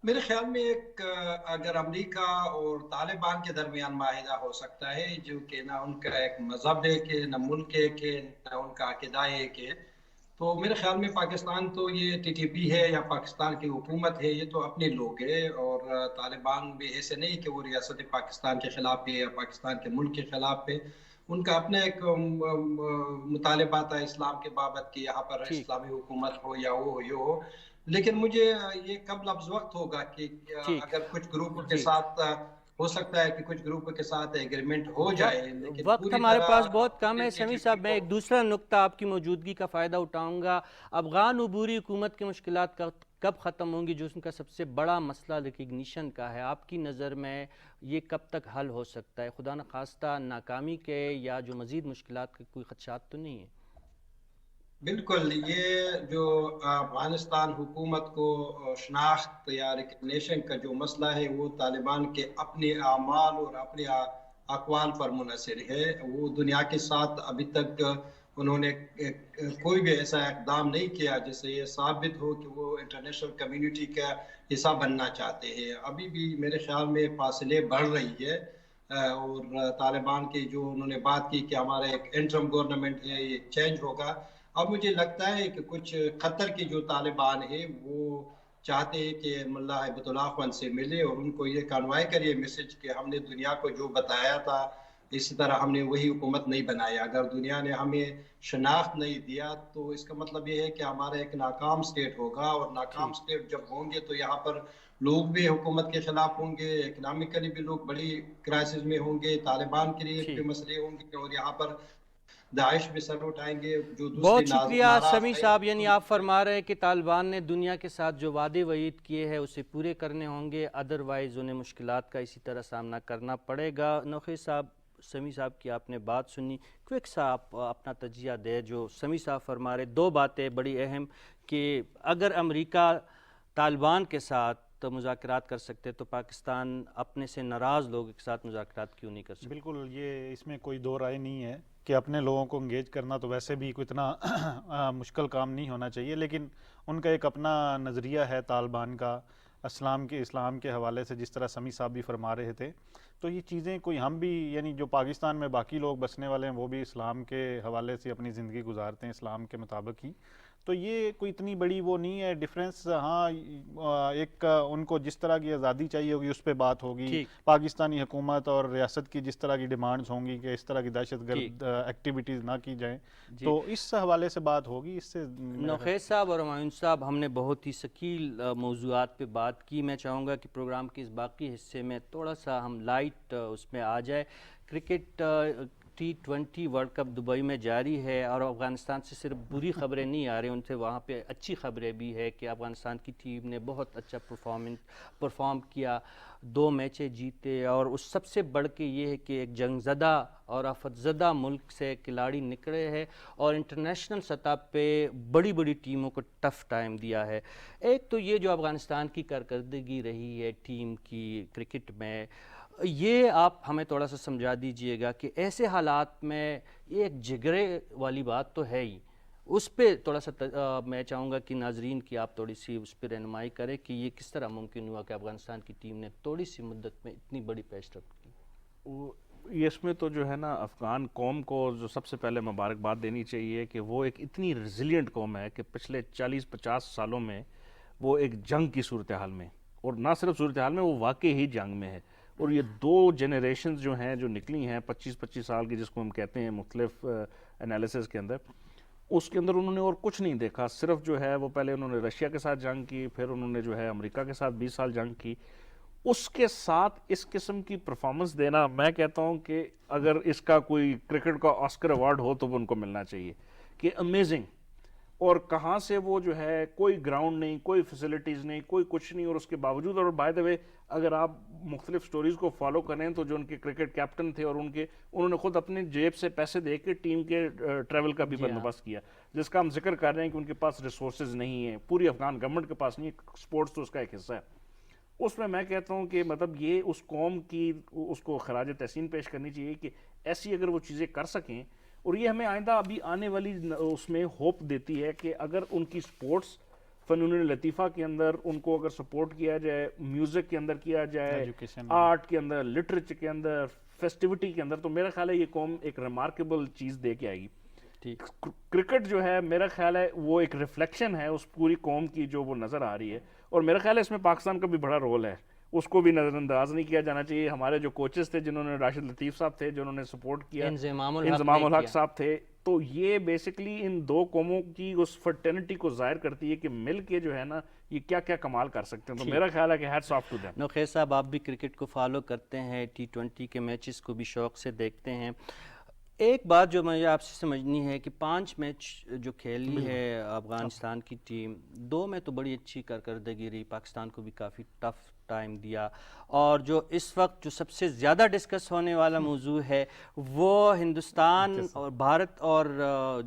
میرے خیال میں ایک اگر امریکہ اور طالبان کے درمیان معاہدہ ہو سکتا ہے, جو کہ نہ ان کا ایک مذہب ہے کہ نہ ملک ہے کہ نہ ان کا عقیدہ ہے کہ, تو میرے خیال میں پاکستان تو یہ ٹی ٹی پی ہے یا پاکستان کی حکومت ہے, یہ تو اپنے لوگ ہے, اور طالبان بھی ایسے نہیں کہ وہ ریاست پاکستان کے خلاف ہے یا پاکستان کے ملک کے خلاف ہے. ان کا اپنا ایک مطالبہ تھا اسلام کے بابت کہ یہاں پر اسلامی حکومت ہو یا وہ ہو. لیکن مجھے یہ کب لفظ وقت ہوگا کہ اگر کچھ گروپ کے ساتھ ہو سکتا ہے کہ کچھ گروپ کے ساتھ ایگریمنٹ ہو جائے, لیکن وقت ہمارے پاس بہت کم ہے. سمیع صاحب میں ایک دوسرا نقطہ آپ کی موجودگی کا فائدہ اٹھاؤں گا. افغان عبوری حکومت کی مشکلات کب ختم ہوں گی, جو ان کا سب سے بڑا مسئلہ ریکگنیشن کا ہے, آپ کی نظر میں یہ کب تک حل ہو سکتا ہے؟ خدا نخواستہ ناکامی کے یا جو مزید مشکلات کے کوئی خدشات تو نہیں ہیں؟ بالکل, یہ جو افغانستان حکومت کو شناخت یا ریکگنیشن کا جو مسئلہ ہے وہ طالبان کے اپنے اعمال اور اپنے اقوال پر منحصر ہے. وہ دنیا کے ساتھ ابھی تک انہوں نے کوئی بھی ایسا اقدام نہیں کیا جس سے یہ ثابت ہو کہ وہ انٹرنیشنل کمیونٹی کا حصہ بننا چاہتے ہیں. ابھی بھی میرے خیال میں فاصلے بڑھ رہی ہے. اور طالبان کی جو انہوں نے بات کی کہ ہمارا ایک انٹرم گورنمنٹ ہے یہ چینج ہوگا. اب مجھے لگتا ہے کہ کچھ قطر کے جو طالبان ہیں وہ چاہتے ہیں کہ ملا ہیبت اللہ خان سے ملے اور ان کو یہ کنوے کرے میسج کہ ہم نے دنیا کو جو بتایا تھا اسی طرح ہم نے وہی حکومت نہیں بنایا. اگر دنیا نے ہمیں شناخت نہیں دیا تو اس کا مطلب یہ ہے کہ ہمارا ایک ناکام سٹیٹ ہوگا, اور ناکام سٹیٹ جب ہوں گے تو یہاں پر لوگ بھی حکومت کے خلاف ہوں گے, اکنامکلی بھی لوگ بڑی کرائسس میں ہوں گے, طالبان کے لیے بھی مسئلے ہوں گے, اور یہاں پر داعش بھی سر اٹھائیں گے جو دوسری بہت شکریہ ناراض سمیع ہیں. صاحب. یعنی آپ فرما رہے ہیں کہ طالبان نے دنیا کے ساتھ جو وعدے وعید کیے ہیں اسے پورے کرنے ہوں گے, ادروائز انہیں مشکلات کا اسی طرح سامنا کرنا پڑے گا. نوخیز صاحب, سمیع صاحب کی آپ نے بات سنی, کوئک سا آپ اپنا تجزیہ دے. جو سمیع صاحب فرما رہے, دو باتیں بڑی اہم کہ اگر امریکہ طالبان کے ساتھ تو مذاکرات کر سکتے تو پاکستان اپنے سے ناراض لوگوں کے ساتھ مذاکرات کیوں نہیں کر سکتے؟ بالکل, یہ اس میں کوئی دو رائے نہیں ہے کہ اپنے لوگوں کو انگیج کرنا تو ویسے بھی کوئی اتنا مشکل کام نہیں ہونا چاہیے, لیکن ان کا ایک اپنا نظریہ ہے طالبان کا اسلام کے حوالے سے, جس طرح سمیع صاحب بھی فرما رہے تھے. تو یہ چیزیں کوئی ہم بھی, یعنی جو پاکستان میں باقی لوگ بسنے والے ہیں وہ بھی اسلام کے حوالے سے اپنی زندگی گزارتے ہیں اسلام کے مطابق ہی, تو یہ کوئی اتنی بڑی وہ نہیں ہے ڈیفرنس. ہاں, ایک ان کو جس طرح کی آزادی چاہیے ہوگی اس پہ بات ہوگی, پاکستانی حکومت اور ریاست کی جس طرح کی ڈیمانڈز ہوں گی کہ اس طرح کی دہشت گرد ایکٹیویٹیز نہ کی جائیں, تو اس حوالے سے بات ہوگی. اس سے نوخیز صاحب اور ہمایون صاحب, ہم نے بہت ہی ثقیل موضوعات پہ بات کی. میں چاہوں گا کہ پروگرام کے اس باقی حصے میں تھوڑا سا ہم لائٹ اس میں آ جائے. Cricket T20 world cup Dubai میں جاری ہے اور افغانستان سے صرف بری خبریں نہیں آ رہی, ان سے وہاں پہ اچھی خبریں بھی ہے کہ افغانستان کی ٹیم نے بہت اچھا پرفارم کیا, 2 میچیں جیتے, اور اس سب سے بڑھ کے یہ ہے کہ ایک جنگ زدہ اور آفت زدہ ملک سے کھلاڑی نکلے ہیں اور انٹرنیشنل سطح پہ بڑی بڑی ٹیموں کو ٹف ٹائم دیا ہے. ایک تو یہ جو افغانستان کی کارکردگی رہی ہے ٹیم کی کرکٹ میں, یہ آپ ہمیں تھوڑا سا سمجھا دیجئے گا کہ ایسے حالات میں یہ ایک جگرے والی بات تو ہے ہی, اس پہ تھوڑا سا میں چاہوں گا کہ ناظرین کی آپ تھوڑی سی اس پہ رہنمائی کریں کہ یہ کس طرح ممکن ہوا کہ افغانستان کی ٹیم نے تھوڑی سی مدت میں اتنی بڑی پیش رفت کی. اس میں تو جو ہے نا افغان قوم کو جو سب سے پہلے مبارکباد دینی چاہیے کہ وہ ایک اتنی ریزیلینٹ قوم ہے کہ پچھلے 40-50 سالوں میں وہ ایک جنگ کی صورتحال میں, اور نہ صرف صورتحال میں, وہ واقعی ہی جنگ میں ہے. اور یہ 2 جنریشنز جو ہیں جو نکلی ہیں 25 سال کی, جس کو ہم کہتے ہیں مختلف انالیسز کے اندر, اس کے اندر انہوں نے اور کچھ نہیں دیکھا, صرف جو ہے وہ پہلے انہوں نے رشیا کے ساتھ جنگ کی, پھر انہوں نے جو ہے امریکہ کے ساتھ 20 سال جنگ کی. اس کے ساتھ اس قسم کی پرفارمنس دینا, میں کہتا ہوں کہ اگر اس کا کوئی کرکٹ کا آسکر ایوارڈ ہو تو وہ ان کو ملنا چاہیے کہ امیزنگ. اور کہاں سے وہ جو ہے, کوئی گراؤنڈ نہیں, کوئی فیسلٹیز نہیں, کوئی کچھ نہیں, اور اس کے باوجود, اور بائی دا وے اگر آپ مختلف سٹوریز کو فالو کریں تو جو ان کے کرکٹ کیپٹن تھے اور انہوں نے خود اپنے جیب سے پیسے دے کے ٹیم کے ٹریول کا بھی بندوبست کیا, جس کا ہم ذکر کر رہے ہیں کہ ان کے پاس ریسورسز نہیں ہیں, پوری افغان گورنمنٹ کے پاس نہیں, سپورٹس تو اس کا ایک حصہ ہے. اس میں کہتا ہوں کہ مطلب یہ اس قوم کی, اس کو خراج تحسین پیش کرنی چاہیے کہ ایسی اگر وہ چیزیں کر سکیں, اور یہ ہمیں آئندہ ابھی آنے والی اس میں ہوپ دیتی ہے کہ اگر ان کی سپورٹس فنون لطیفہ کے اندر ان کو اگر سپورٹ کیا جائے, میوزک کے اندر کیا جائے, آرٹ کے اندر, لٹریچر کے اندر, فیسٹیوٹی کے اندر, تو میرا خیال ہے یہ قوم ایک ریمارکیبل چیز دے کے آئے گی. کرکٹ جو ہے میرا خیال ہے وہ ایک ریفلیکشن ہے اس پوری قوم کی جو وہ نظر آ رہی ہے, اور میرا خیال ہے اس میں پاکستان کا بھی بڑا رول ہے, اس کو بھی نظر انداز نہیں کیا جانا چاہیے. ہمارے جو کوچز تھے جنہوں نے, راشد لطیف صاحب تھے جنہوں نے سپورٹ کیا, انضمام الحق صاحب تھے, تو یہ بیسیکلی ان 2 قوموں کی اس فرٹرنٹی کو ظاہر کرتی ہے کہ مل کے جو ہے نا یہ کیا کیا کمال کر سکتے ہیں. تو میرا خیال ہے کہ hats of two them. Nokhez صاحب, آپ بھی کرکٹ کو فالو کرتے ہیں, T20 کے میچز کو بھی شوق سے دیکھتے ہیں. ایک بات جو مجھے آپ سے سمجھنی ہے کہ 5 میچ جو کھیلی ہے افغانستان کی ٹیم, 2 میں تو بڑی اچھی کارکردگی رہی, پاکستان کو بھی کافی ٹف ٹائم دیا, اور جو اس وقت جو سب سے زیادہ ڈسکس ہونے والا موضوع ہے وہ ہندوستان اور بھارت اور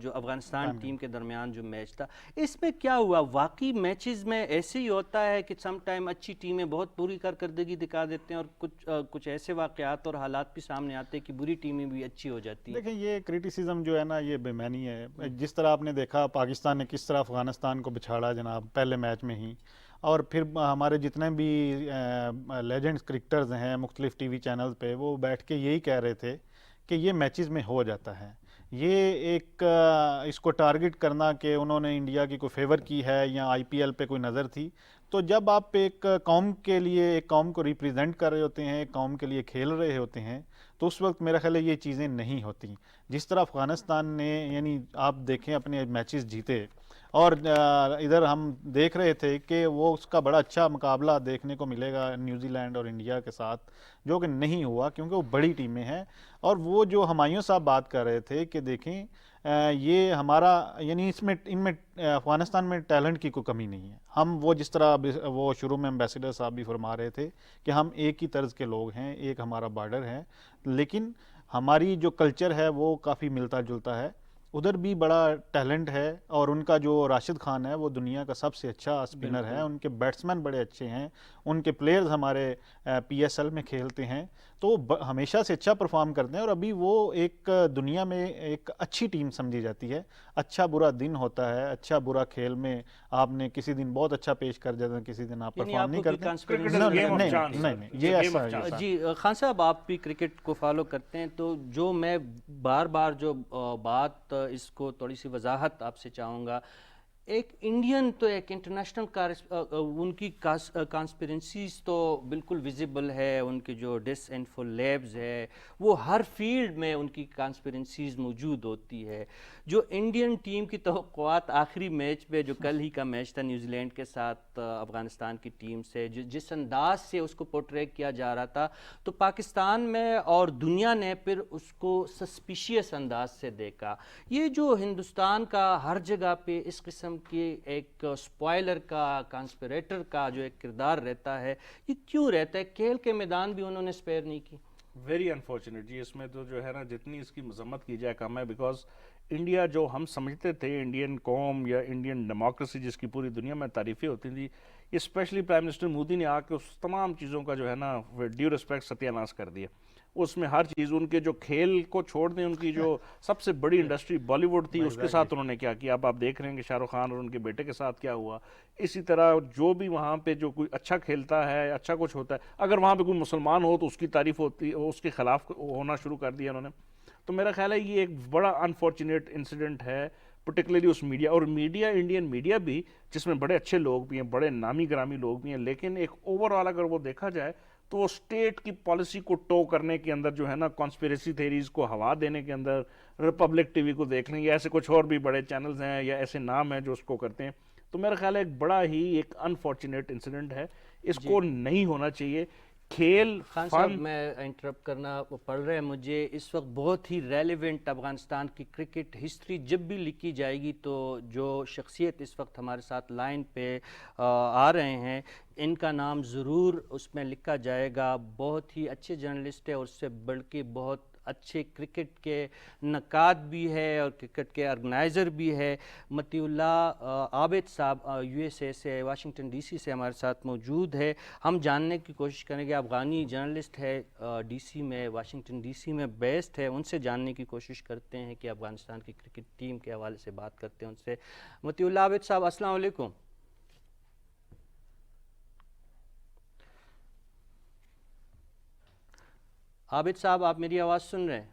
جو افغانستان ٹیم کے درمیان جو میچ تھا, اس میں کیا ہوا؟ واقعی میچز میں ایسے ہی ہوتا ہے کہ سم ٹائم اچھی ٹیمیں بہت بری کارکردگی دکھا دیتے ہیں اور کچھ ایسے واقعات اور حالات بھی سامنے آتے ہیں کہ بری ٹیمیں بھی اچھی ہو جاتی ہیں. دیکھیں, یہ کرٹیسزم جو ہے نا یہ بے معنی ہے. جس طرح آپ نے دیکھا پاکستان نے کس طرح افغانستان کو بچھاڑا جناب پہلے میچ میں ہی, اور پھر ہمارے جتنے بھی لیجنڈس کرکٹرز ہیں مختلف ٹی وی چینل پہ وہ بیٹھ کے یہی کہہ رہے تھے کہ یہ میچز میں ہو جاتا ہے. یہ ایک اس کو ٹارگٹ کرنا کہ انہوں نے انڈیا کی کوئی فیور کی ہے یا آئی پی ایل پہ کوئی نظر تھی. تو جب آپ ایک قوم کے لیے ایک قوم کو ریپریزنٹ کر رہے ہوتے ہیں, ایک قوم کے لیے کھیل رہے ہوتے ہیں, تو اس وقت میرا خیال ہے یہ چیزیں نہیں ہوتی. جس طرح افغانستان نے یعنی آپ دیکھیں اپنے میچز جیتے, اور ادھر ہم دیکھ رہے تھے کہ وہ اس کا بڑا اچھا مقابلہ دیکھنے کو ملے گا نیوزی لینڈ اور انڈیا کے ساتھ, جو کہ نہیں ہوا کیونکہ وہ بڑی ٹیمیں ہیں. اور وہ جو ہمایوں صاحب بات کر رہے تھے کہ دیکھیں یہ ہمارا یعنی اس میں ان میں افغانستان میں ٹیلنٹ کی کوئی کمی نہیں ہے. ہم وہ جس طرح وہ شروع میں امبیسڈر صاحب بھی فرما رہے تھے کہ ہم ایک ہی طرز کے لوگ ہیں, ایک ہمارا بارڈر ہے, لیکن ہماری جو کلچر ہے وہ کافی ملتا جلتا ہے. ادھر بھی بڑا ٹیلنٹ ہے, اور ان کا جو راشد خان ہے وہ دنیا کا سب سے اچھا اسپنر ہے, ان کے بیٹسمین بڑے اچھے ہیں, ان کے پلیئرز ہمارے پی ایس ایل میں کھیلتے ہیں, تو وہ ہمیشہ سے اچھا پرفارم کرتے ہیں. اور ابھی وہ ایک دنیا میں ایک اچھی ٹیم سمجھی جاتی ہے. اچھا برا دن ہوتا ہے, اچھا برا کھیل میں آپ نے کسی دن بہت اچھا پیش کر جاتے ہیں, کسی دن آپ پرفارم نہیں کرتے. نہیں, یہ ایسا ہے. جی خان صاحب, آپ بھی کرکٹ کو فالو کرتے ہیں, تو جو میں بار بار جو بات اس کو تھوڑی سی وضاحت آپ سے چاہوں گا, ایک انڈین تو ایک انٹرنیشنل ان کی کانسپیرنسیز تو بالکل ویزیبل ہے, ان کی جو ڈس انفو لیبز ہے وہ ہر فیلڈ میں ان کی کانسپیرنسیز موجود ہوتی ہے. جو انڈین ٹیم کی توقعات آخری میچ پہ جو کل ہی کا میچ تھا نیوزی لینڈ کے ساتھ افغانستان کی ٹیم سے, جس انداز سے اس کو پورٹری کیا جا رہا تھا, تو پاکستان میں اور دنیا نے پھر اس کو سسپیشیس انداز سے دیکھا. یہ جو ہندوستان کا ہر جگہ پہ اس قسم کی ایک سپوائلر کا, کانسپریٹر کا جو ایک کردار رہتا ہے, یہ کیوں رہتا ہے؟ کھیل کے میدان بھی انہوں نے سپیئر نہیں کی. ویری انفارچونیٹ جی. اس میں تو جو ہے نا جتنی اس کی مذمت کی جائے کم ہے, بیکاز انڈیا جو ہم سمجھتے تھے انڈین قوم یا انڈین ڈیموکریسی جس کی پوری دنیا میں تعریفیں ہوتی تھیں, یہ اسپیشلی پرائم منسٹر مودی نے آ کے اس تمام چیزوں کا جو ہے نا ڈیو ریسپیکٹ ستیہ ناش کر دیا. اس میں ہر چیز, ان کے جو کھیل کو چھوڑ دیں, ان کی جو سب سے بڑی انڈسٹری بالی ووڈ تھی, اس کے ساتھ انہوں نے کیا کیا. اب آپ دیکھ رہے ہیں کہ شاہ رخ خان اور ان کے بیٹے کے ساتھ کیا ہوا. اسی طرح جو بھی وہاں پہ جو کوئی اچھا کھیلتا ہے, اچھا کچھ ہوتا ہے, اگر وہاں پہ کوئی مسلمان ہو تو اس کی تعریف ہوتی, اس کے خلاف ہونا شروع کر دیا انہوں نے. تو میرا خیال ہے یہ ایک بڑا انفارچونیٹ انسیڈنٹ ہے, پرٹیکولرلی اس میڈیا. اور میڈیا, انڈین میڈیا بھی, جس میں بڑے اچھے لوگ بھی ہیں, بڑے نامی گرامی لوگ بھی ہیں, لیکن ایک اوور آل اگر وہ دیکھا جائے تو وہ اسٹیٹ کی پالیسی کو ٹو کرنے کے اندر جو ہے نا, کانسپیریسی تھیریز کو ہوا دینے کے اندر, ریپبلک ٹی وی کو دیکھ لیں یا ایسے کچھ اور بھی بڑے چینلز ہیں یا ایسے نام ہیں جو اس کو کرتے ہیں. تو میرا خیال ہے ایک بڑا ہی ایک انفارچونیٹ انسیڈنٹ ہے, اس کو نہیں ہونا چاہیے. کھیل خان صاحب, میں انٹرپٹ کرنا پڑ رہا ہے مجھے, اس وقت بہت ہی ریلیونٹ افغانستان کی کرکٹ ہسٹری جب بھی لکھی جائے گی تو جو شخصیت اس وقت ہمارے ساتھ لائن پہ آ رہے ہیں, ان کا نام ضرور اس میں لکھا جائے گا. بہت ہی اچھے جرنلسٹ ہے, اور اس سے بڑھ کے بہت اچھے کرکٹ کے نقاد بھی ہے اور کرکٹ کے آرگنائزر بھی ہے. متی اللہ عابد صاحب یو ایس اے سے, واشنگٹن ڈی سی سے ہمارے ساتھ موجود ہے. ہم جاننے کی کوشش کریں گے, افغانی جرنلسٹ ہے, ڈی سی میں, واشنگٹن ڈی سی میں بیسڈ ہے, ان سے جاننے کی کوشش کرتے ہیں کہ افغانستان کی کرکٹ ٹیم کے حوالے سے بات کرتے ہیں ان سے. متی اللہ عابد صاحب, السلام علیکم. عابد صاحب, آپ میری آواز سن رہے ہیں؟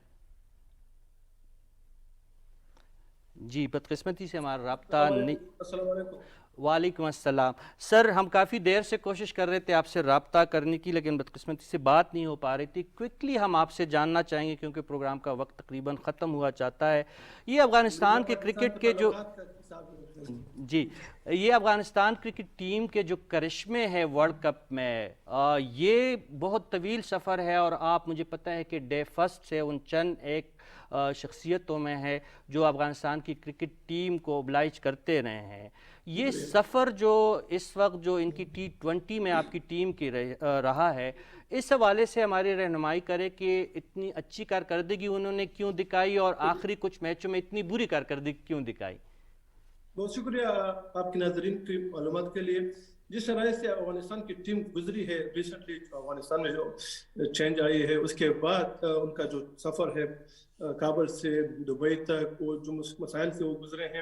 جی, بدقسمتی سے ہمارا رابطہ نہیں. السلام علیکم. وعلیکم السلام. سر, ہم کافی دیر سے کوشش کر رہے تھے آپ سے رابطہ کرنے کی, لیکن بدقسمتی سے بات نہیں ہو پا رہی تھی. کوئکلی ہم آپ سے جاننا چاہیں گے, کیونکہ پروگرام کا وقت تقریباً ختم ہوا چاہتا ہے, یہ افغانستان کے کرکٹ کے جو یہ افغانستان کرکٹ ٹیم کے جو کرشمے ہے ورلڈ کپ میں, یہ بہت طویل سفر ہے, اور آپ, مجھے پتہ ہے کہ ڈے فرسٹ سے ان چند ایک شخصیتوں میں ہے جو افغانستان کی کرکٹ ٹیم کو oblige کرتے رہے ہیں. یہ سفر جو اس وقت جو ان کی T20 میں آپ کی ٹیم کی رہا ہے, اس حوالے سے ہماری رہنمائی کرے کہ اتنی اچھی کارکردگی انہوں نے کیوں دکھائی, اور آخری کچھ میچوں میں اتنی بری کارکردگی کیوں دکھائی. بہت شکریہ آپ کے ناظرین کی معلومات کے لیے. جس طرح سے افغانستان کی ٹیم گزری ہے, ریسنٹلی افغانستان میں جو چینج آئی ہے, اس کے بعد ان کا جو سفر ہے کابل سے دبئی تک, وہ جو مسائل سے وہ گزرے ہیں,